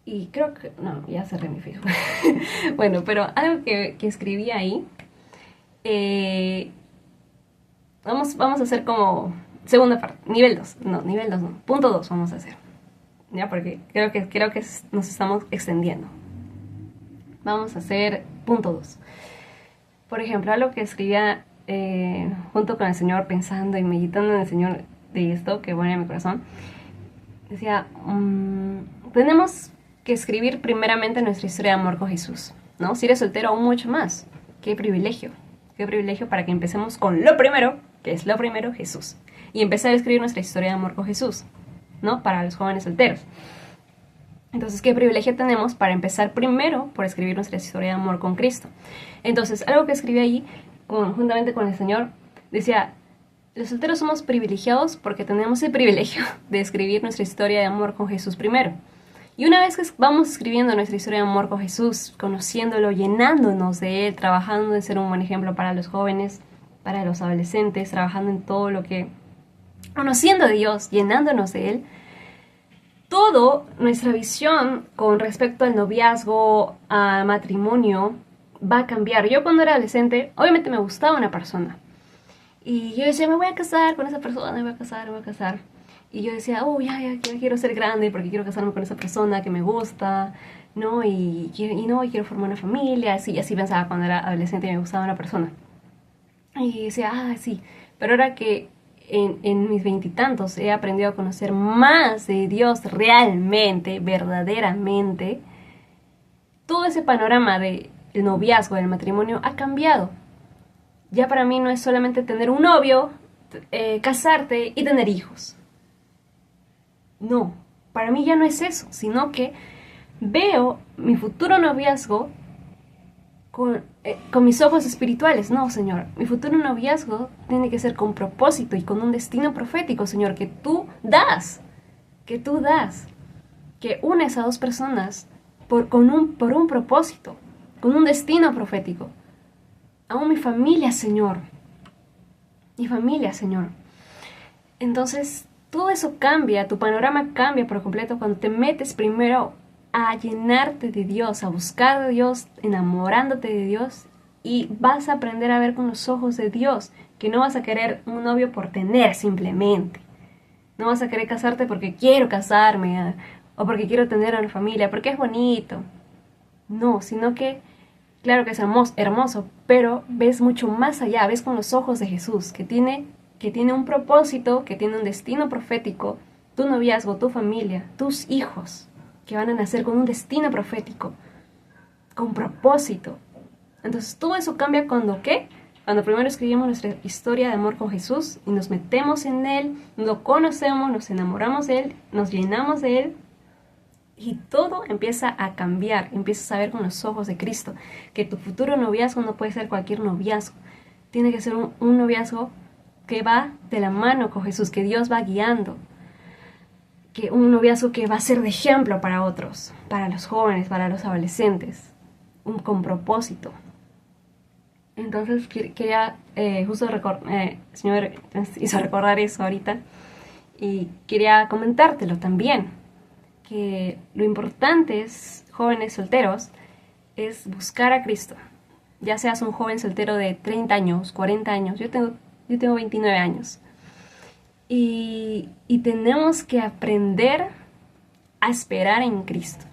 S1: Y creo que... no, ya cerré mi Facebook. Bueno, pero algo que escribí ahí... vamos a hacer como... segunda parte, nivel 2. No, nivel 2 no. Punto 2 vamos a hacer. Ya, porque creo que nos estamos extendiendo. Vamos a hacer punto 2. Por ejemplo, algo que escribía junto con el Señor, pensando y meditando en el Señor de esto, que pone en mi corazón. Decía, tenemos que escribir primeramente nuestra historia de amor con Jesús, ¿no? Si eres soltero, aún mucho más. Qué privilegio para que empecemos con lo primero, que es lo primero, Jesús. Y empezar a escribir nuestra historia de amor con Jesús, ¿no? Para los jóvenes solteros. Entonces, qué privilegio tenemos para empezar primero por escribir nuestra historia de amor con Cristo. Entonces, algo que escribí ahí, juntamente con el Señor, decía, los solteros somos privilegiados porque tenemos el privilegio de escribir nuestra historia de amor con Jesús primero. Y una vez que vamos escribiendo nuestra historia de amor con Jesús, conociéndolo, llenándonos de Él, trabajando en ser un buen ejemplo para los jóvenes, para los adolescentes, trabajando en todo lo que... conociendo a Dios, llenándonos de Él, toda nuestra visión con respecto al noviazgo, al matrimonio, va a cambiar. Yo cuando era adolescente, obviamente me gustaba una persona. Y yo decía, me voy a casar con esa persona, me voy a casar. Y yo decía, ya quiero ser grande porque quiero casarme con esa persona que me gusta, ¿no? Y quiero formar una familia. Así pensaba cuando era adolescente y me gustaba una persona. Y decía, sí. Pero ahora que en mis veintitantos he aprendido a conocer más de Dios realmente, verdaderamente, todo ese panorama del noviazgo, del matrimonio, ha cambiado. Ya para mí no es solamente tener un novio, casarte y tener hijos. No, para mí ya no es eso, sino que veo mi futuro noviazgo con mis ojos espirituales. No, Señor, mi futuro noviazgo tiene que ser con propósito y con un destino profético, Señor, que tú das, que unes a dos personas por un propósito, con un destino profético. Aún mi familia, Señor. Entonces, todo eso cambia, tu panorama cambia por completo cuando te metes primero a llenarte de Dios, a buscar de Dios, enamorándote de Dios, y vas a aprender a ver con los ojos de Dios, que no vas a querer un novio por tener simplemente. No vas a querer casarte porque quiero casarme, o porque quiero tener una familia, porque es bonito. No, sino que, claro que es hermoso, pero ves mucho más allá, ves con los ojos de Jesús, que tiene un propósito, que tiene un destino profético, tu noviazgo, tu familia, tus hijos, que van a nacer con un destino profético, con propósito. Entonces todo eso cambia cuando, ¿qué? Cuando primero escribimos nuestra historia de amor con Jesús y nos metemos en Él, lo conocemos, nos enamoramos de Él, nos llenamos de Él, y todo empieza a cambiar, empiezas a ver con los ojos de Cristo, que tu futuro noviazgo no puede ser cualquier noviazgo, tiene que ser un noviazgo que va de la mano con Jesús, que Dios va guiando, que un noviazgo que va a ser de ejemplo para otros, para los jóvenes, para los adolescentes, con propósito. Entonces quería, justo el Señor hizo recordar eso ahorita, y quería comentártelo también, que lo importante es, jóvenes solteros, es buscar a Cristo. Ya seas un joven soltero de 30 años, 40 años, yo tengo 29 años. Y tenemos que aprender a esperar en Cristo,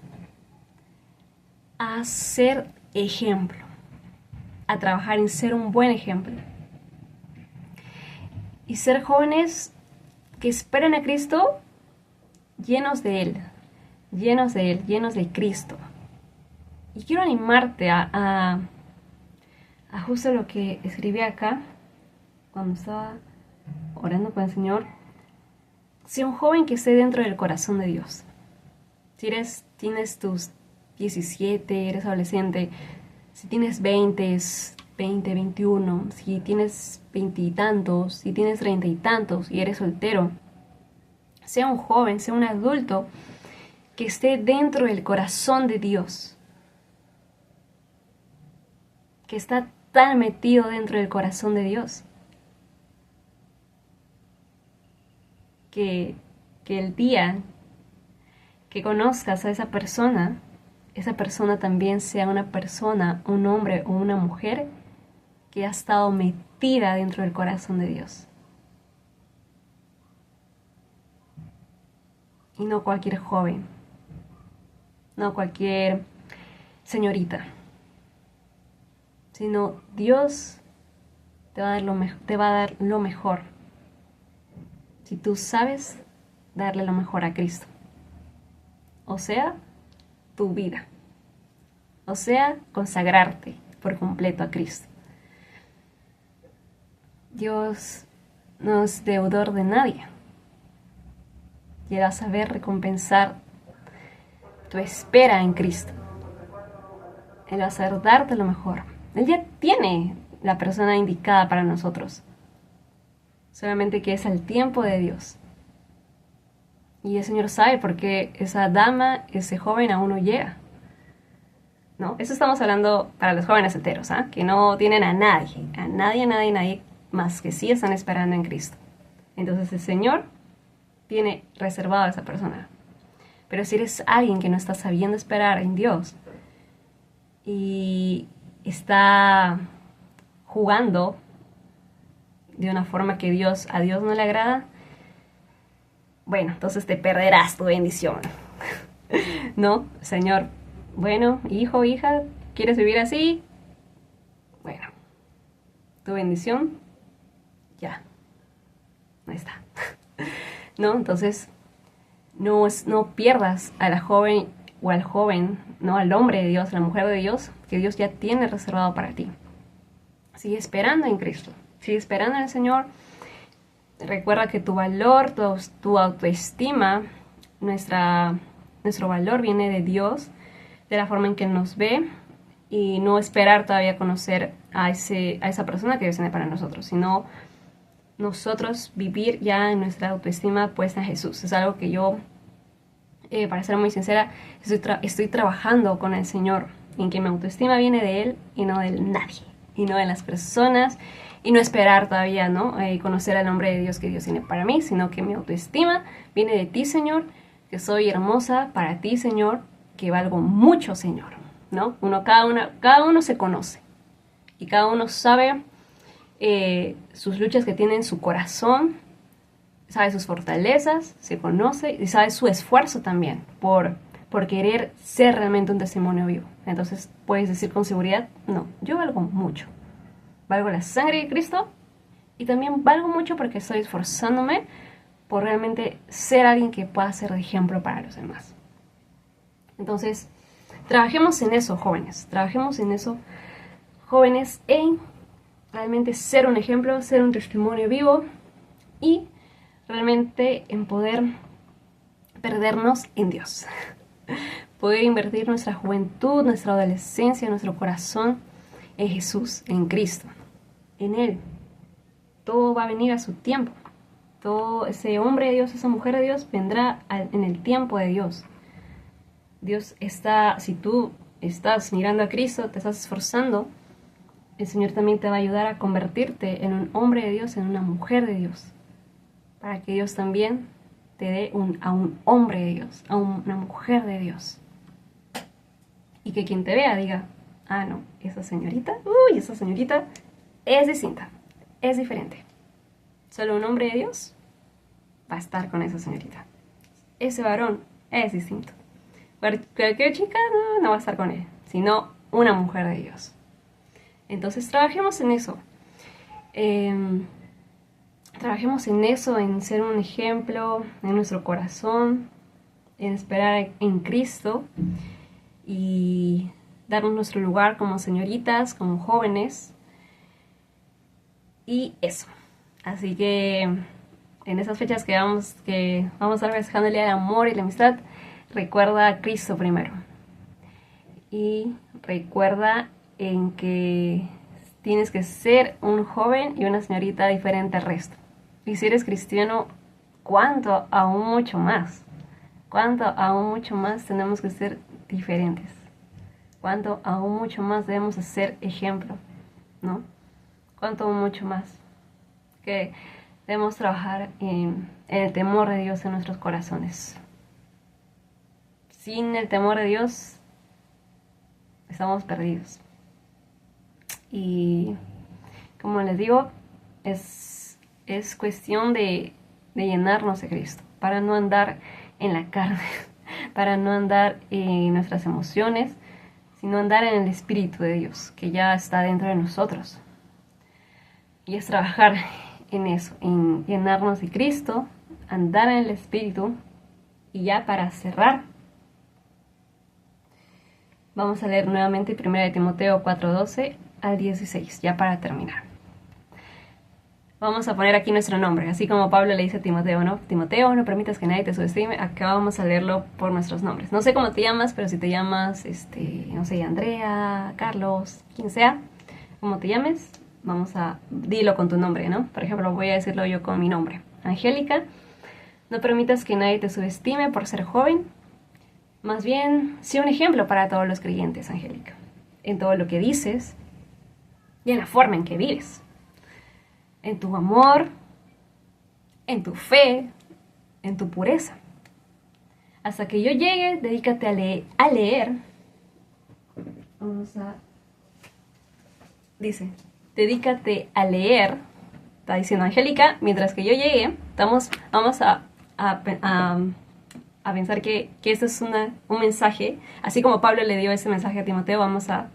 S1: a ser ejemplo, a trabajar en ser un buen ejemplo. Y ser jóvenes que esperan a Cristo llenos de Él, llenos de Cristo. Y quiero animarte a justo lo que escribí acá, cuando estaba orando con el Señor. Sé un joven que esté dentro del corazón de Dios. Si tienes tus 17, eres adolescente, si tienes 20, 21, si tienes 20 y tantos, si tienes 30 y tantos y eres soltero, sea un joven, sea un adulto que esté dentro del corazón de Dios, que está tan metido dentro del corazón de Dios, que el día que conozcas a esa persona también sea una persona, un hombre o una mujer que ha estado metida dentro del corazón de Dios. Y no cualquier joven, no cualquier señorita, sino Dios te va a dar lo mejor si tú sabes darle lo mejor a Cristo. O sea, tu vida. O sea, consagrarte por completo a Cristo. Dios no es deudor de nadie. Y Él va a saber recompensar tu espera en Cristo. Él va a saber darte lo mejor. Él ya tiene la persona indicada para nosotros. Solamente que es el tiempo de Dios. Y el Señor sabe por qué esa dama, ese joven aún no llega. ¿No? Eso estamos hablando para los jóvenes solteros, ¿ah? Que no tienen a nadie más, que sí están esperando en Cristo. Entonces el Señor tiene reservado a esa persona. Pero si eres alguien que no está sabiendo esperar en Dios y está jugando de una forma que a Dios no le agrada, bueno, entonces te perderás tu bendición. ¿No? Señor, bueno, hijo, hija, ¿quieres vivir así? Bueno, tu bendición, ya, ahí está. ¿No? Entonces, no pierdas a la joven o al joven, ¿no? Al hombre de Dios, a la mujer de Dios, que Dios ya tiene reservado para ti. Sigue esperando en Cristo, sigue esperando en el Señor. Recuerda que tu valor, tu autoestima, nuestro valor viene de Dios, de la forma en que Él nos ve, y no esperar todavía conocer a esa persona que Dios tiene para nosotros, sino nosotros vivir ya en nuestra autoestima puesta en Jesús. Es algo que yo, para ser muy sincera, estoy trabajando con el Señor, en que mi autoestima viene de Él y no de nadie, y no de las personas, y no esperar todavía, ¿no? Conocer al nombre de Dios que Dios tiene para mí, sino que mi autoestima viene de ti, Señor, que soy hermosa para ti, Señor, que valgo mucho, Señor, ¿no? Cada uno se conoce y cada uno sabe sus luchas que tiene en su corazón, sabe sus fortalezas, se conoce y sabe su esfuerzo también por querer ser realmente un testimonio vivo. Entonces puedes decir con seguridad, no, yo valgo mucho. Valgo la sangre de Cristo y también valgo mucho porque estoy esforzándome por realmente ser alguien que pueda ser de ejemplo para los demás. Entonces, trabajemos en eso, jóvenes. Trabajemos en eso, jóvenes, en realmente ser un ejemplo, ser un testimonio vivo y realmente en poder perdernos en Dios. Poder invertir nuestra juventud, nuestra adolescencia, nuestro corazón en Jesús, en Cristo, en Él. Todo va a venir a su tiempo. Todo ese hombre de Dios, esa mujer de Dios vendrá en el tiempo de Dios. Dios está, si tú estás mirando a Cristo, te estás esforzando, el Señor también te va a ayudar a convertirte en un hombre de Dios, en una mujer de Dios, para que Dios también te dé a un hombre de Dios, a una mujer de Dios. Y que quien te vea diga, ah, no, esa señorita es distinta, es diferente. Solo un hombre de Dios va a estar con esa señorita. Ese varón es distinto. Cualquier chica no va a estar con él, sino una mujer de Dios. Entonces trabajemos en eso. Trabajemos en eso, en ser un ejemplo en nuestro corazón, en esperar en Cristo y darnos nuestro lugar como señoritas, como jóvenes. Y eso. Así que en esas fechas que vamos a estar festejando el Día del Amor y la Amistad, recuerda a Cristo primero. Y recuerda en que tienes que ser un joven y una señorita diferente al resto. Y si eres cristiano, ¿cuánto aún mucho más? ¿Cuánto aún mucho más tenemos que ser diferentes? ¿Cuánto aún mucho más debemos ser ejemplo? ¿No? ¿Cuánto aún mucho más? Que debemos trabajar en el temor de Dios en nuestros corazones. Sin el temor de Dios, estamos perdidos. Y como les digo, es cuestión de llenarnos de Cristo, para no andar en la carne, para no andar en nuestras emociones, sino andar en el Espíritu de Dios, que ya está dentro de nosotros. Y es trabajar en eso, en llenarnos de Cristo, andar en el Espíritu. Y ya para cerrar, vamos a leer nuevamente 1 Timoteo 4:12 al 16, ya para terminar. Vamos a poner aquí nuestro nombre, así como Pablo le dice a Timoteo, ¿no? Timoteo, no permitas que nadie te subestime. Acá vamos a leerlo por nuestros nombres. No sé cómo te llamas, pero si te llamas, no sé, Andrea, Carlos, quien sea, como te llames, dilo con tu nombre, ¿no? Por ejemplo, voy a decirlo yo con mi nombre. Angélica, no permitas que nadie te subestime por ser joven. Más bien, sé un ejemplo para todos los creyentes, Angélica. En todo lo que dices y en la forma en que vives. En tu amor, en tu fe, en tu pureza. Hasta que yo llegue, dedícate a leer. Dice, dedícate a leer. Está diciendo Angélica, mientras que yo llegue, vamos a pensar que este es un mensaje, así como Pablo le dio ese mensaje a Timoteo, vamos a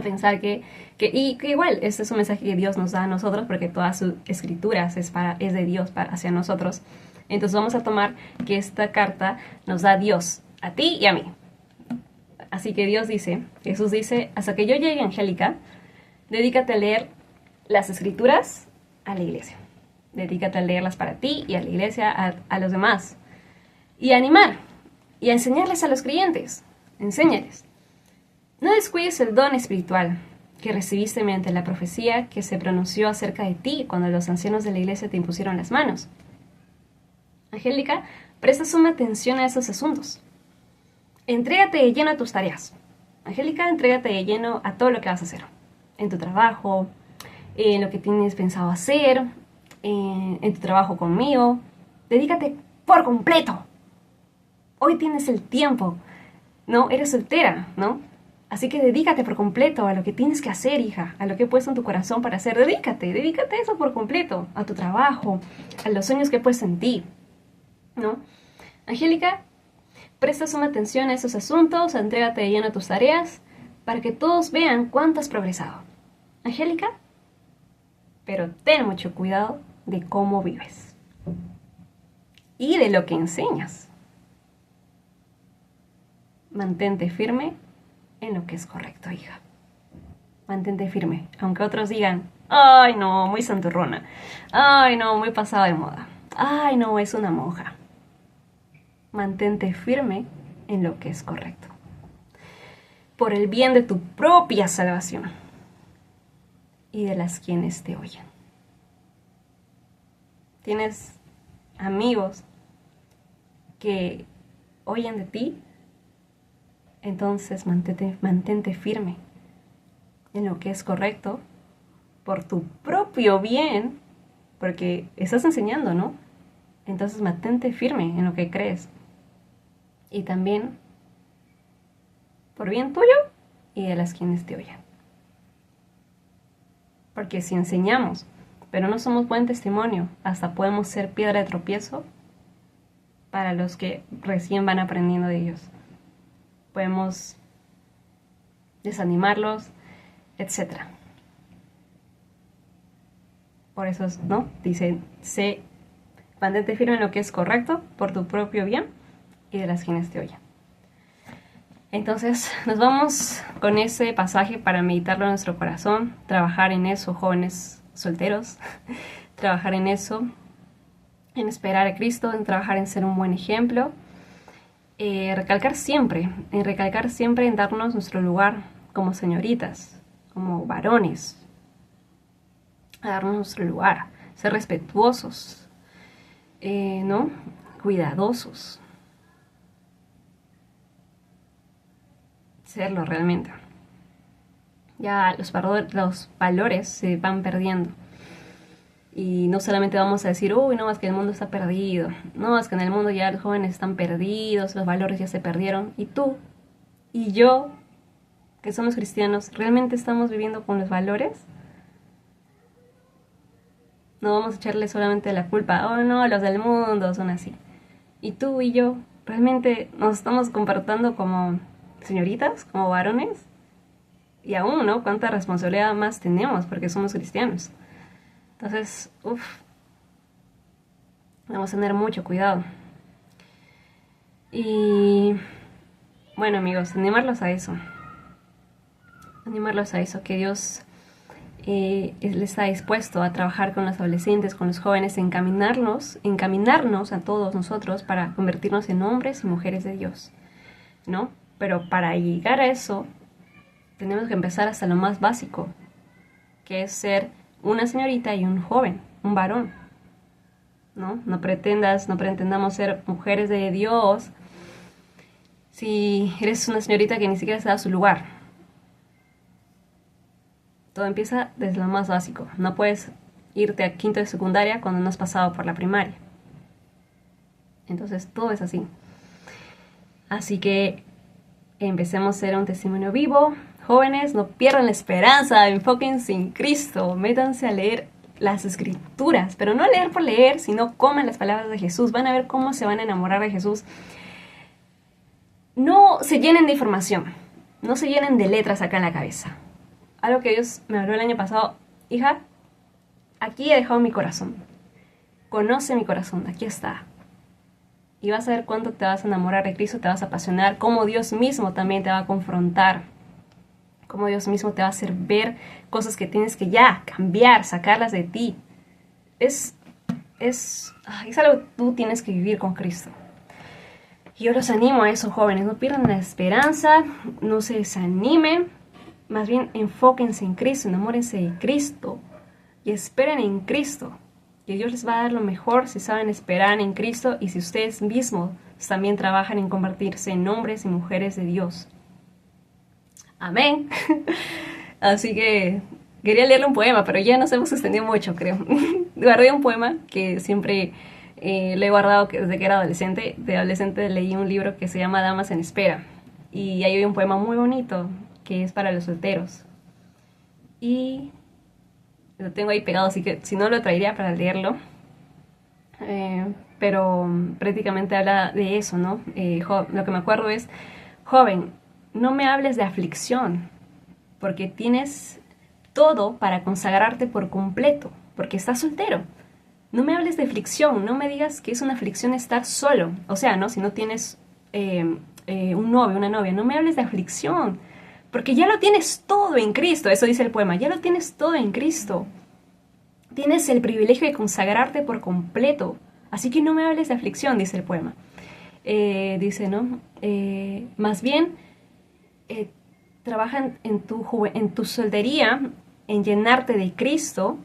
S1: pensar que igual este es un mensaje que Dios nos da a nosotros, porque todas sus escrituras es de Dios hacia nosotros. Entonces vamos a tomar que esta carta nos da Dios a ti y a mí. Así que Jesús dice, hasta que yo llegue, Angélica, dedícate a leer las escrituras a la iglesia. Dedícate a leerlas para ti y a la iglesia, a los demás. Y a animar y a enseñarles a los creyentes. Enséñales. No descuides el don espiritual que recibiste mediante la profecía que se pronunció acerca de ti cuando los ancianos de la iglesia te impusieron las manos. Angélica, presta suma atención a esos asuntos. Entrégate de lleno a tus tareas. Angélica, entrégate de lleno a todo lo que vas a hacer. En tu trabajo, en lo que tienes pensado hacer, en tu trabajo conmigo. Dedícate por completo. Hoy tienes el tiempo ¿no? Eres soltera, ¿no? Así que dedícate por completo a lo que tienes que hacer, hija, a lo que he puesto en tu corazón para hacer. Dedícate a eso por completo, a tu trabajo, a los sueños que he puesto en ti, ¿no? Angélica, prestas una atención a esos asuntos, entrégate de lleno a tus tareas, para que todos vean cuánto has progresado. Angélica, pero ten mucho cuidado de cómo vives y de lo que enseñas. Mantente firme en lo que es correcto, hija. Mantente firme, aunque otros digan, ay no, muy santurrona, ay no, muy pasada de moda, ay no, es una monja. Mantente firme en lo que es correcto, por el bien de tu propia salvación y de las quienes te oyen. Tienes amigos que oyen de ti, entonces mantente firme en lo que es correcto por tu propio bien, porque estás enseñando, ¿no? Entonces mantente firme en lo que crees y también por bien tuyo y de las quienes te oyen. Porque si enseñamos, pero no somos buen testimonio, hasta podemos ser piedra de tropiezo para los que recién van aprendiendo de ellos. Podemos desanimarlos, etc. Por eso, ¿no? Dice, mantente firme en lo que es correcto por tu propio bien y de las quienes te oyen. Entonces, nos vamos con ese pasaje para meditarlo en nuestro corazón, trabajar en eso, jóvenes solteros, trabajar en eso, en esperar a Cristo, en trabajar en ser un buen ejemplo, recalcar siempre en darnos nuestro lugar como señoritas, como varones, a darnos nuestro lugar, ser respetuosos, ¿no? Cuidadosos, serlo realmente. Ya los valores se van perdiendo. Y no solamente vamos a decir, uy, no, es que el mundo está perdido. No, es que en el mundo ya los jóvenes están perdidos, los valores ya se perdieron. Y tú y yo, que somos cristianos, ¿realmente estamos viviendo con los valores? No vamos a echarle solamente la culpa, oh no, los del mundo son así. Y tú y yo, ¿realmente nos estamos comportando como señoritas, como varones? Y aún, ¿no? ¿Cuánta responsabilidad más tenemos porque somos cristianos? Entonces, vamos a tener mucho cuidado. Y bueno, amigos, animarlos a eso, que Dios Él está dispuesto a trabajar con los adolescentes, con los jóvenes, encaminarnos a todos nosotros para convertirnos en hombres y mujeres de Dios, ¿no? Pero para llegar a eso, tenemos que empezar hasta lo más básico, que es ser una señorita y un joven, un varón, ¿no? No pretendamos ser mujeres de Dios si eres una señorita que ni siquiera se da su lugar. Todo empieza desde lo más básico. No puedes irte a quinto de secundaria cuando no has pasado por la primaria. Entonces todo es así. Así que empecemos a ser un testimonio vivo. Jóvenes, no pierdan la esperanza, enfóquense en Cristo, métanse a leer las escrituras, pero no leer por leer, sino coman las palabras de Jesús. Van a ver cómo se van a enamorar de Jesús. No se llenen de información, no se llenen de letras acá en la cabeza. Algo que Dios me habló el año pasado, hija, aquí he dejado mi corazón. Conoce mi corazón, aquí está. Y vas a ver cuánto te vas a enamorar de Cristo, te vas a apasionar, cómo Dios mismo también te va a confrontar, cómo Dios mismo te va a hacer ver cosas que tienes que ya cambiar, sacarlas de ti. Es algo que tú tienes que vivir con Cristo. Y yo los animo a eso, jóvenes, no pierdan la esperanza, no se desanimen, más bien enfóquense en Cristo, enamórense de Cristo y esperen en Cristo. Que Dios les va a dar lo mejor si saben esperar en Cristo y si ustedes mismos también trabajan en convertirse en hombres y mujeres de Dios. Amén. Así que quería leerle un poema, pero ya nos hemos extendido mucho, creo. Guardé un poema que siempre lo he guardado desde que era adolescente. De adolescente leí un libro que se llama Damas en Espera. Y hay un poema muy bonito que es para los solteros. Y lo tengo ahí pegado, así que si no lo traería para leerlo. Pero prácticamente habla de eso, ¿no? Lo que me acuerdo es, joven, no me hables de aflicción, porque tienes todo para consagrarte por completo, porque estás soltero. No me hables de aflicción, no me digas que es una aflicción estar solo. O sea, ¿no? Si no tienes un novio, una novia, no me hables de aflicción, porque ya lo tienes todo en Cristo. Eso dice el poema, ya lo tienes todo en Cristo. Tienes el privilegio de consagrarte por completo. Así que no me hables de aflicción, dice el poema. Dice, ¿no? Más bien, trabaja en tu soltería, en llenarte de Cristo,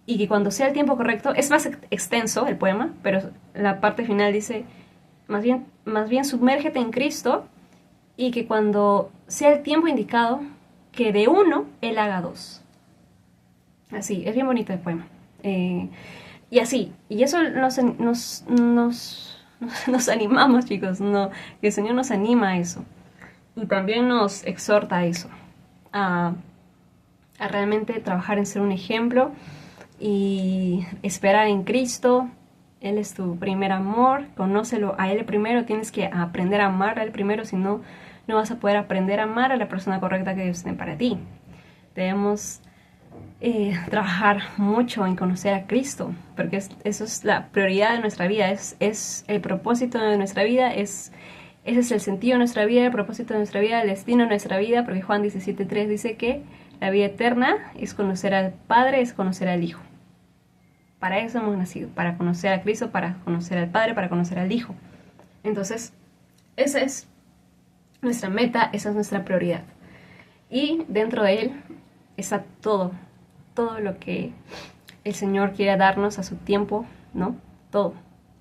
S1: y que cuando sea el tiempo correcto, es más extenso el poema, pero la parte final dice, más bien sumérgete en Cristo, y que cuando sea el tiempo indicado, que de uno Él haga dos. Así, es bien bonito el poema. Y así, y eso nos animamos, chicos, no, el Señor nos anima a eso. Y también nos exhorta a eso, a realmente trabajar en ser un ejemplo y esperar en Cristo. Él es tu primer amor, conócelo a Él primero, tienes que aprender a amar a Él primero, si no, no vas a poder aprender a amar a la persona correcta que Dios tiene para ti. Debemos trabajar mucho en conocer a Cristo, porque eso es la prioridad de nuestra vida, es el propósito de nuestra vida, ese es el sentido de nuestra vida, el propósito de nuestra vida, el destino de nuestra vida, porque Juan 17:3 dice que la vida eterna es conocer al Padre, es conocer al Hijo. Para eso hemos nacido, para conocer a Cristo, para conocer al Padre, para conocer al Hijo. Entonces, esa es nuestra meta, esa es nuestra prioridad. Y dentro de Él está todo lo que el Señor quiere darnos a su tiempo, ¿no? Todo.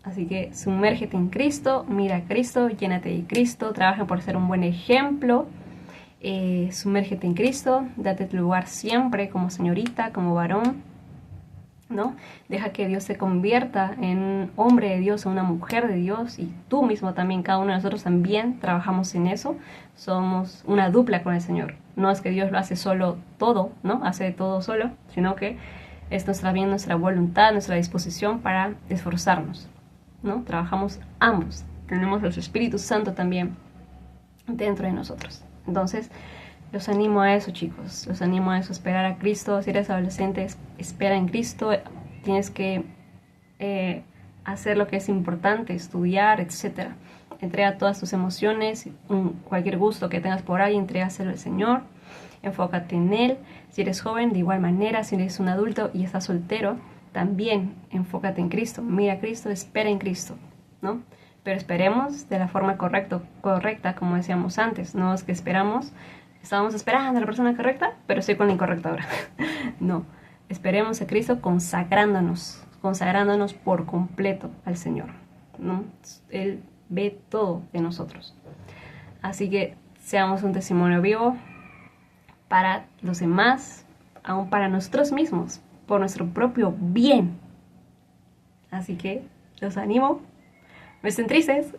S1: Así que sumérgete en Cristo, mira a Cristo, llénate de Cristo, trabaja por ser un buen ejemplo, sumérgete en Cristo, date tu lugar siempre como señorita, como varón, ¿no? Deja que Dios se convierta en un hombre de Dios, en una mujer de Dios, y tú mismo también, cada uno de nosotros también trabajamos en eso, somos una dupla con el Señor. No es que Dios lo hace solo todo, ¿no? Hace todo solo, sino que es nuestra voluntad, nuestra disposición para esforzarnos, ¿no? Trabajamos ambos, tenemos el Espíritu Santo también dentro de nosotros. Entonces, los animo a eso, chicos, los animo a eso, esperar a Cristo. Si eres adolescente, espera en Cristo, tienes que hacer lo que es importante, estudiar, etc. Entrega todas tus emociones, cualquier gusto que tengas por ahí, entrégaselo al Señor, enfócate en Él. Si eres joven, de igual manera, si eres un adulto y estás soltero, también enfócate en Cristo, mira a Cristo, espera en Cristo, ¿no? Pero esperemos de la forma correcta, como decíamos antes, no es que estábamos esperando a la persona correcta, pero estoy con la incorrecta ahora. No, esperemos a Cristo consagrándonos por completo al Señor, ¿no? Él ve todo de nosotros. Así que seamos un testimonio vivo para los demás, aún para nosotros mismos, por nuestro propio bien. Así que los animo, no estén tristes,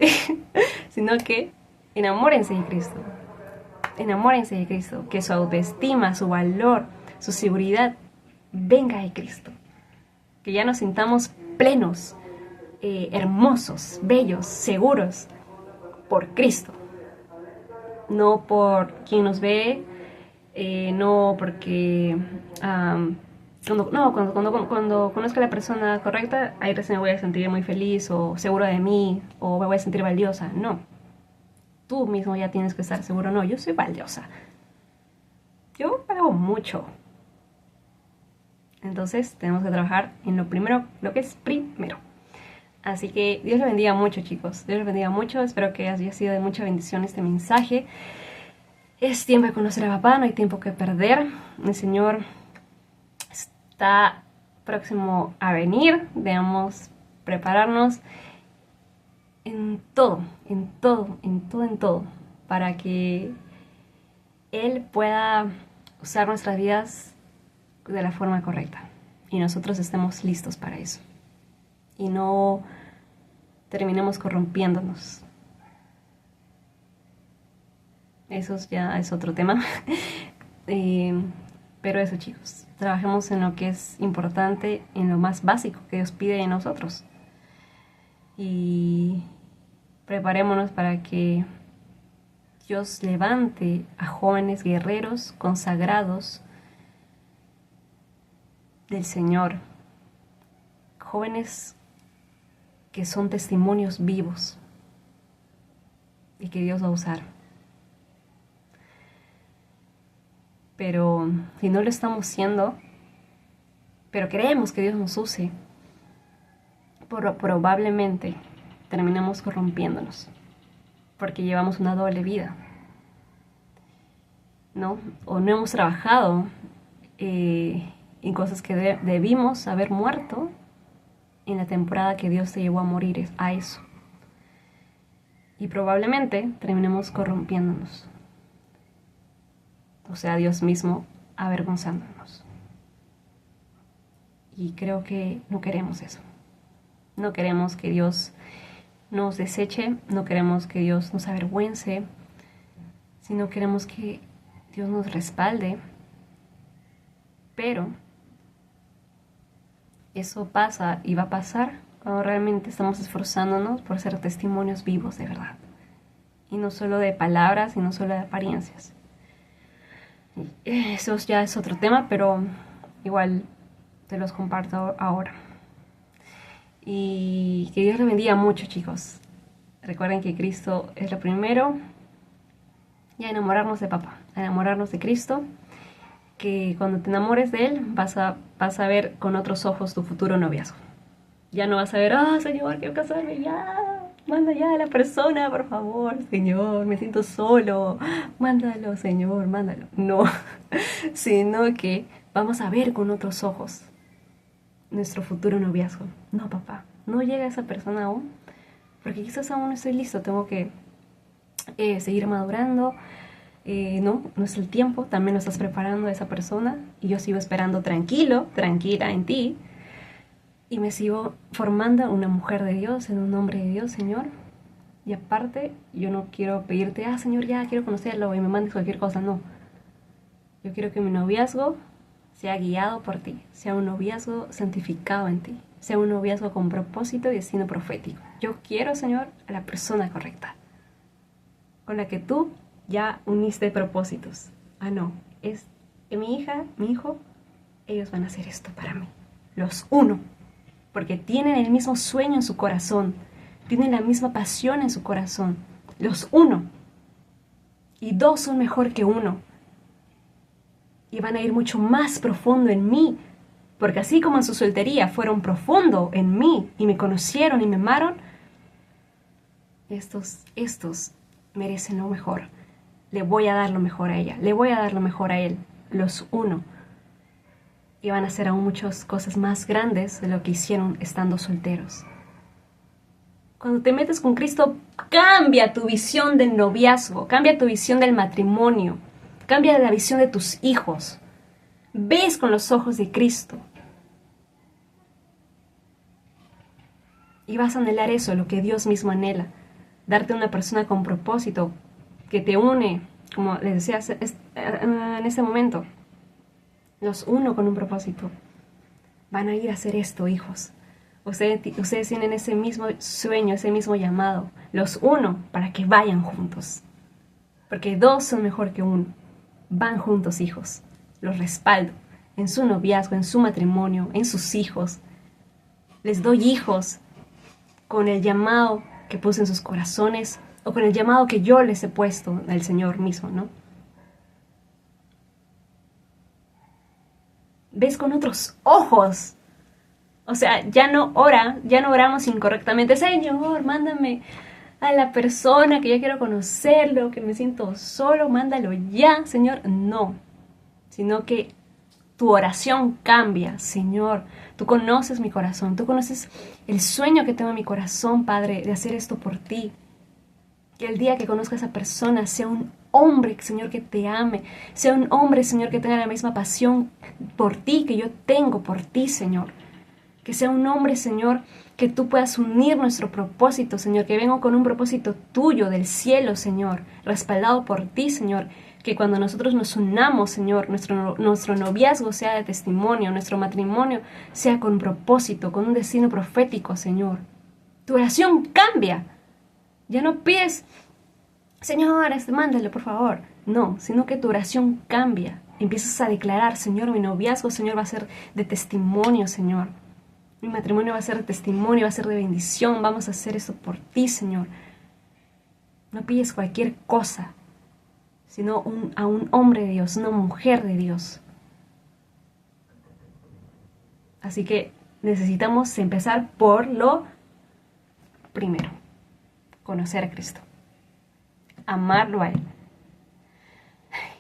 S1: sino que enamórense de Cristo. Enamórense de Cristo, que su autoestima, su valor, su seguridad venga de Cristo. Que ya nos sintamos plenos, hermosos, bellos, seguros por Cristo. No por quien nos ve, no porque... cuando conozca a la persona correcta, ahí recién me voy a sentir muy feliz o seguro de mí o me voy a sentir valiosa. No. Tú mismo ya tienes que estar seguro. No, yo soy valiosa. Yo valgo mucho. Entonces tenemos que trabajar en lo primero, lo que es primero. Así que Dios les bendiga mucho, chicos. Dios les bendiga mucho. Espero que haya sido de mucha bendición este mensaje. Es tiempo de conocer a papá, no hay tiempo que perder. El Señor está próximo a venir. Debemos prepararnos en todo, para que Él pueda usar nuestras vidas de la forma correcta y nosotros estemos listos para eso y no terminemos corrompiéndonos. Eso ya es otro tema. Eh, pero eso, chicos, trabajemos en lo que es importante, en lo más básico que Dios pide de nosotros. Y preparémonos para que Dios levante a jóvenes guerreros consagrados del Señor, jóvenes que son testimonios vivos y que Dios va a usar. Pero si no lo estamos siendo, pero creemos que Dios nos use, probablemente terminemos corrompiéndonos, porque llevamos una doble vida, ¿no? O no hemos trabajado en cosas que debimos haber muerto en la temporada que Dios te llevó a morir a eso. Y probablemente terminemos corrompiéndonos. O sea, Dios mismo avergonzándonos. Y creo que no queremos eso. No queremos que Dios nos deseche, no queremos que Dios nos avergüence, sino queremos que Dios nos respalde. Pero eso pasa y va a pasar cuando realmente estamos esforzándonos por ser testimonios vivos de verdad. Y no solo de palabras, y no solo de apariencias. Eso ya es otro tema, pero igual te los comparto ahora. Y que Dios les bendiga mucho, chicos. Recuerden que Cristo es lo primero. Y a enamorarnos de papá, a enamorarnos de Cristo. Que cuando te enamores de Él, vas a ver con otros ojos tu futuro noviazgo. Ya no vas a ver, Señor, quiero casarme, ya. Manda ya a la persona, por favor, Señor, me siento solo. Mándalo, Señor, mándalo. No, sino que vamos a ver con otros ojos nuestro futuro noviazgo. No, papá, no llega esa persona aún, porque quizás aún no estoy listo, tengo que seguir madurando. No es el tiempo, también lo estás preparando a esa persona y yo sigo esperando tranquila en ti. Y me sigo formando una mujer de Dios, en un hombre de Dios, Señor. Y aparte, yo no quiero pedirte, Señor, ya quiero conocerlo y me mandes cualquier cosa, no. Yo quiero que mi noviazgo sea guiado por ti, sea un noviazgo santificado en ti, sea un noviazgo con propósito y destino profético. Yo quiero, Señor, a la persona correcta, con la que tú ya uniste propósitos. No, es que mi hija, mi hijo, ellos van a hacer esto para mí. Los uno. Porque tienen el mismo sueño en su corazón, tienen la misma pasión en su corazón. Los uno. Y dos son mejor que uno. Y van a ir mucho más profundo en mí, porque así como en su soltería fueron profundo en mí y me conocieron y me amaron, estos merecen lo mejor. Le voy a dar lo mejor a ella, le voy a dar lo mejor a él. Los uno. Y van a hacer aún muchas cosas más grandes de lo que hicieron estando solteros. Cuando te metes con Cristo, cambia tu visión del noviazgo, cambia tu visión del matrimonio, cambia la visión de tus hijos. Ves con los ojos de Cristo. Y vas a anhelar eso, lo que Dios mismo anhela. Darte una persona con propósito, que te une, como les decía en este momento. Los uno con un propósito. Van a ir a hacer esto, hijos. Ustedes tienen ese mismo sueño, ese mismo llamado. Los uno para que vayan juntos. Porque dos son mejor que uno. Van juntos, hijos. Los respaldo en su noviazgo, en su matrimonio, en sus hijos. Les doy hijos con el llamado que puse en sus corazones o con el llamado que yo les he puesto al Señor mismo, ¿no? Ves con otros ojos. O sea, ya no oramos incorrectamente. Señor, mándame a la persona que ya quiero conocerlo, que me siento solo, mándalo ya, Señor. No, sino que tu oración cambia, Señor. Tú conoces mi corazón, tú conoces el sueño que tengo en mi corazón, Padre, de hacer esto por ti. Que el día que conozca a esa persona sea un hombre, Señor, que te ame. Sea un hombre, Señor, que tenga la misma pasión por ti que yo tengo por ti, Señor. Que sea un hombre, Señor, que tú puedas unir nuestro propósito, Señor, que venga con un propósito tuyo del cielo, Señor, respaldado por ti, Señor. Que cuando nosotros nos unamos, Señor, nuestro noviazgo sea de testimonio, nuestro matrimonio sea con propósito, con un destino profético, Señor. Tu oración cambia. Ya no pides, Señor, mándale, por favor. No, sino que tu oración cambia. Empiezas a declarar, Señor, mi noviazgo, Señor, va a ser de testimonio, Señor. Mi matrimonio va a ser de testimonio, va a ser de bendición. Vamos a hacer esto por ti, Señor. No pides cualquier cosa, sino a un hombre de Dios, una mujer de Dios. Así que necesitamos empezar por lo primero. Conocer a Cristo. Amarlo a Él.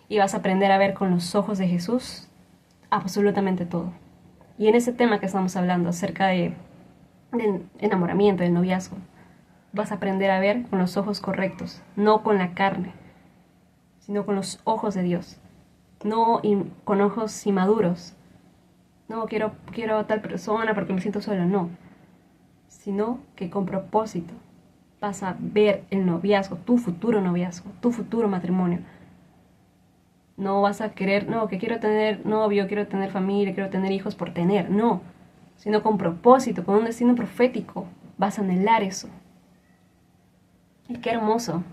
S1: Y vas a aprender a ver con los ojos de Jesús absolutamente todo. Y en ese tema que estamos hablando acerca del enamoramiento, del noviazgo, vas a aprender a ver con los ojos correctos, no con la carne, sino con los ojos de Dios, no con ojos inmaduros. No, quiero a tal persona porque me siento solo, no. Sino que con propósito vas a ver el noviazgo, tu futuro matrimonio. No vas a querer, no, que quiero tener novio, quiero tener familia, quiero tener hijos por tener, no. Sino con propósito, con un destino profético, vas a anhelar eso. Y qué hermoso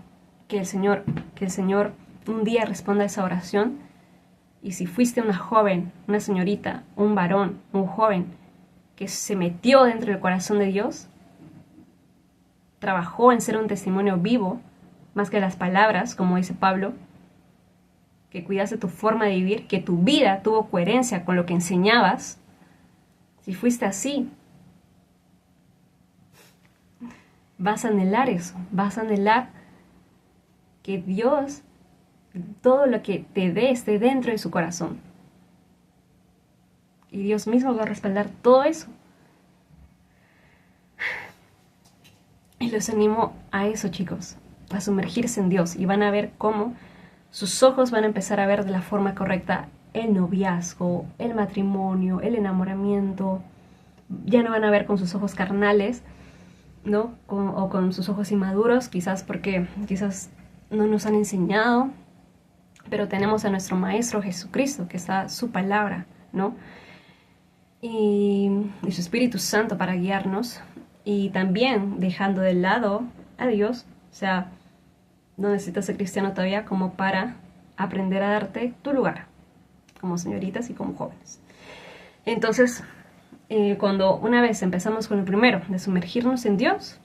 S1: que el Señor un día responda a esa oración. Y si fuiste una joven, una señorita, un varón, un joven que se metió dentro del corazón de Dios, trabajó en ser un testimonio vivo, más que las palabras, como dice Pablo, que cuidaste tu forma de vivir, que tu vida tuvo coherencia con lo que enseñabas. Si fuiste así, vas a anhelar eso, vas a anhelar que Dios, todo lo que te dé, esté dentro de su corazón. Y Dios mismo va a respaldar todo eso. Y los animo a eso, chicos, a sumergirse en Dios. Y van a ver cómo sus ojos van a empezar a ver de la forma correcta el noviazgo, el matrimonio, el enamoramiento. Ya no van a ver con sus ojos carnales, ¿no? O con sus ojos inmaduros, quizás porque quizás no nos han enseñado. Pero tenemos a nuestro Maestro Jesucristo, que está su palabra, ¿no? Y su Espíritu Santo para guiarnos. Y también dejando de lado a Dios. O sea, no necesitas ser cristiano todavía como para aprender a darte tu lugar, como señoritas y como jóvenes. Entonces, cuando una vez empezamos con el primero, de sumergirnos en Dios,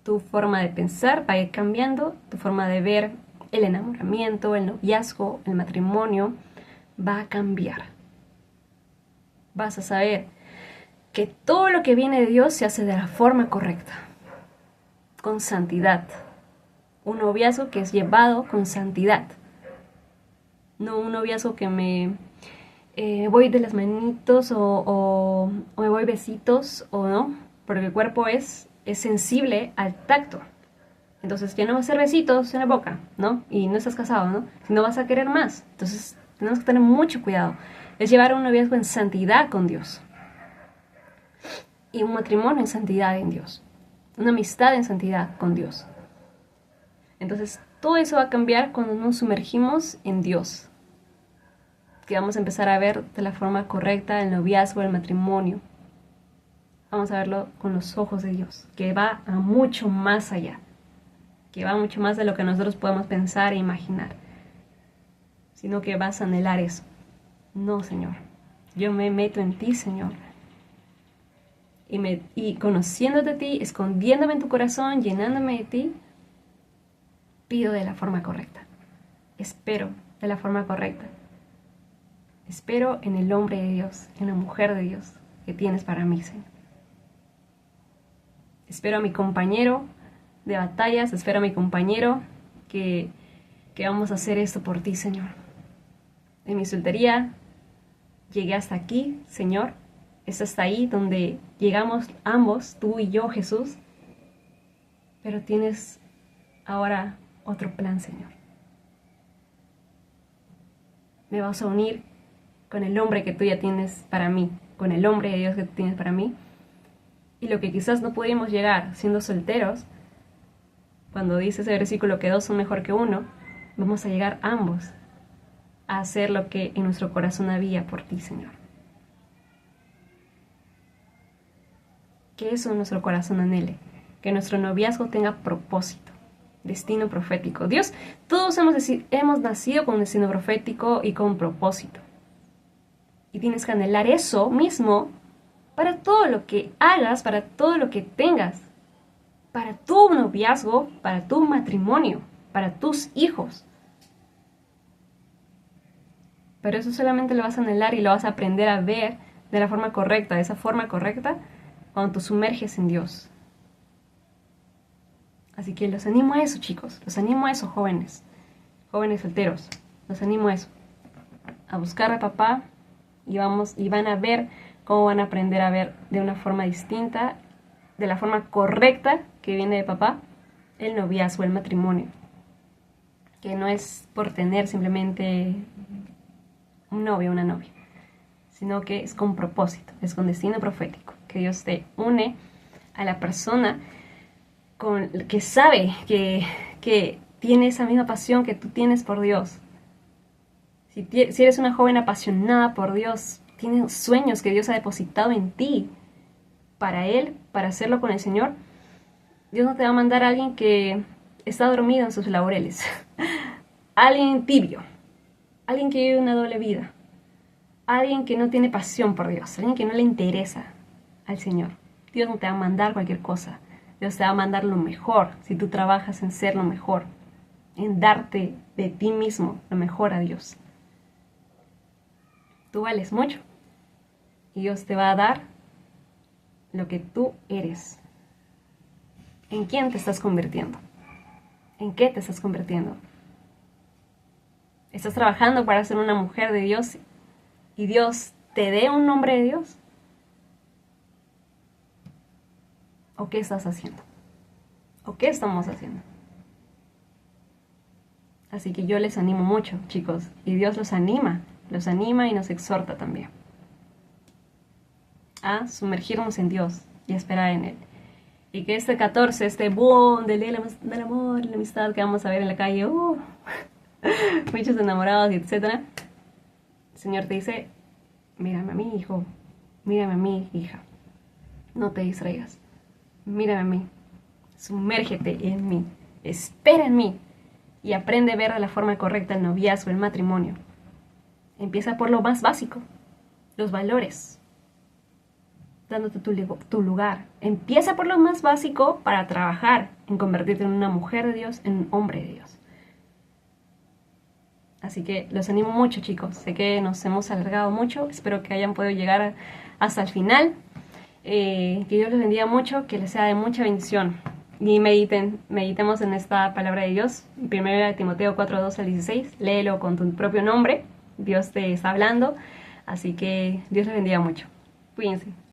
S1: tu forma de pensar va a ir cambiando, tu forma de ver el enamoramiento, el noviazgo, el matrimonio, va a cambiar. Vas a saber que todo lo que viene de Dios se hace de la forma correcta, con santidad. Un noviazgo que es llevado con santidad. No un noviazgo que me voy de las manitos o me voy besitos o no, porque el cuerpo es sensible al tacto. Entonces ya no va a ser besitos en la boca, ¿no? Y no estás casado, ¿no? Si no vas a querer más. Entonces tenemos que tener mucho cuidado. Es llevar un noviazgo en santidad con Dios. Y un matrimonio en santidad en Dios. Una amistad en santidad con Dios. Entonces todo eso va a cambiar cuando nos sumergimos en Dios. Que vamos a empezar a ver de la forma correcta el noviazgo, el matrimonio. Vamos a verlo con los ojos de Dios. Que va a mucho más allá. Que va mucho más de lo que nosotros podemos pensar e imaginar, sino que vas a anhelar eso. No, Señor, yo me meto en ti, Señor, y conociéndote a ti, escondiéndome en tu corazón, llenándome de ti, pido de la forma correcta, espero de la forma correcta, espero en el hombre de Dios, en la mujer de Dios que tienes para mí, Señor. Espero a mi compañero de batallas, espero a mi compañero que vamos a hacer esto por ti, Señor. En mi soltería llegué hasta aquí, Señor. Es hasta ahí donde llegamos ambos, tú y yo, Jesús. Pero tienes ahora otro plan, Señor. Me vas a unir con el hombre que tú ya tienes para mí, con el hombre de Dios que tú tienes para mí. Y lo que quizás no pudimos llegar siendo solteros, cuando dice ese versículo que dos son mejor que uno, vamos a llegar ambos a hacer lo que en nuestro corazón había por ti, Señor. Que eso en nuestro corazón anhele, que nuestro noviazgo tenga propósito, destino profético. Dios, todos hemos nacido con un destino profético y con propósito. Y tienes que anhelar eso mismo para todo lo que hagas, para todo lo que tengas, para tu noviazgo, para tu matrimonio, para tus hijos. Pero eso solamente lo vas a anhelar y lo vas a aprender a ver de la forma correcta, de esa forma correcta, cuando te sumerges en Dios. Así que los animo a eso, chicos. Los animo a eso, jóvenes. Jóvenes solteros. Los animo a eso. A buscar a papá y van a ver cómo van a aprender a ver de una forma distinta, de la forma correcta que viene de papá, el noviazgo, el matrimonio. Que no es por tener simplemente un novio o una novia, sino que es con propósito, es con destino profético. Que Dios te une a la persona que sabe que tiene esa misma pasión que tú tienes por Dios. Si eres una joven apasionada por Dios, tienes sueños que Dios ha depositado en ti para Él, para hacerlo con el Señor, Dios no te va a mandar a alguien que está dormido en sus laureles, alguien tibio, alguien que vive una doble vida, alguien que no tiene pasión por Dios, alguien que no le interesa al Señor. Dios no te va a mandar cualquier cosa. Dios te va a mandar lo mejor si tú trabajas en ser lo mejor, en darte de ti mismo lo mejor a Dios. Tú vales mucho y Dios te va a dar lo que tú eres. ¿En quién te estás convirtiendo? ¿En qué te estás convirtiendo? ¿Estás trabajando para ser una mujer de Dios y Dios te dé un nombre de Dios? ¿O qué estás haciendo? ¿O qué estamos haciendo? Así que yo les animo mucho, chicos, y Dios los anima y nos exhorta también a sumergirnos en Dios y esperar en Él. Y que este 14, este boom del amor y la amistad que vamos a ver en la calle, muchos enamorados, etc. El Señor te dice, mírame a mí, hijo, mírame a mí, hija, no te distraigas, mírame a mí, sumérgete en mí, espera en mí y aprende a ver de la forma correcta el noviazgo, el matrimonio. Empieza por lo más básico, los valores, dándote tu lugar. Empieza por lo más básico para trabajar en convertirte en una mujer de Dios, en un hombre de Dios. Así que los animo mucho, chicos. Sé que nos hemos alargado mucho. Espero que hayan podido llegar hasta el final. Que Dios los bendiga mucho, que les sea de mucha bendición. Y meditemos en esta palabra de Dios. 1 Timoteo 4:12-16. Léelo con tu propio nombre. Dios te está hablando. Así que Dios les bendiga mucho. Cuídense.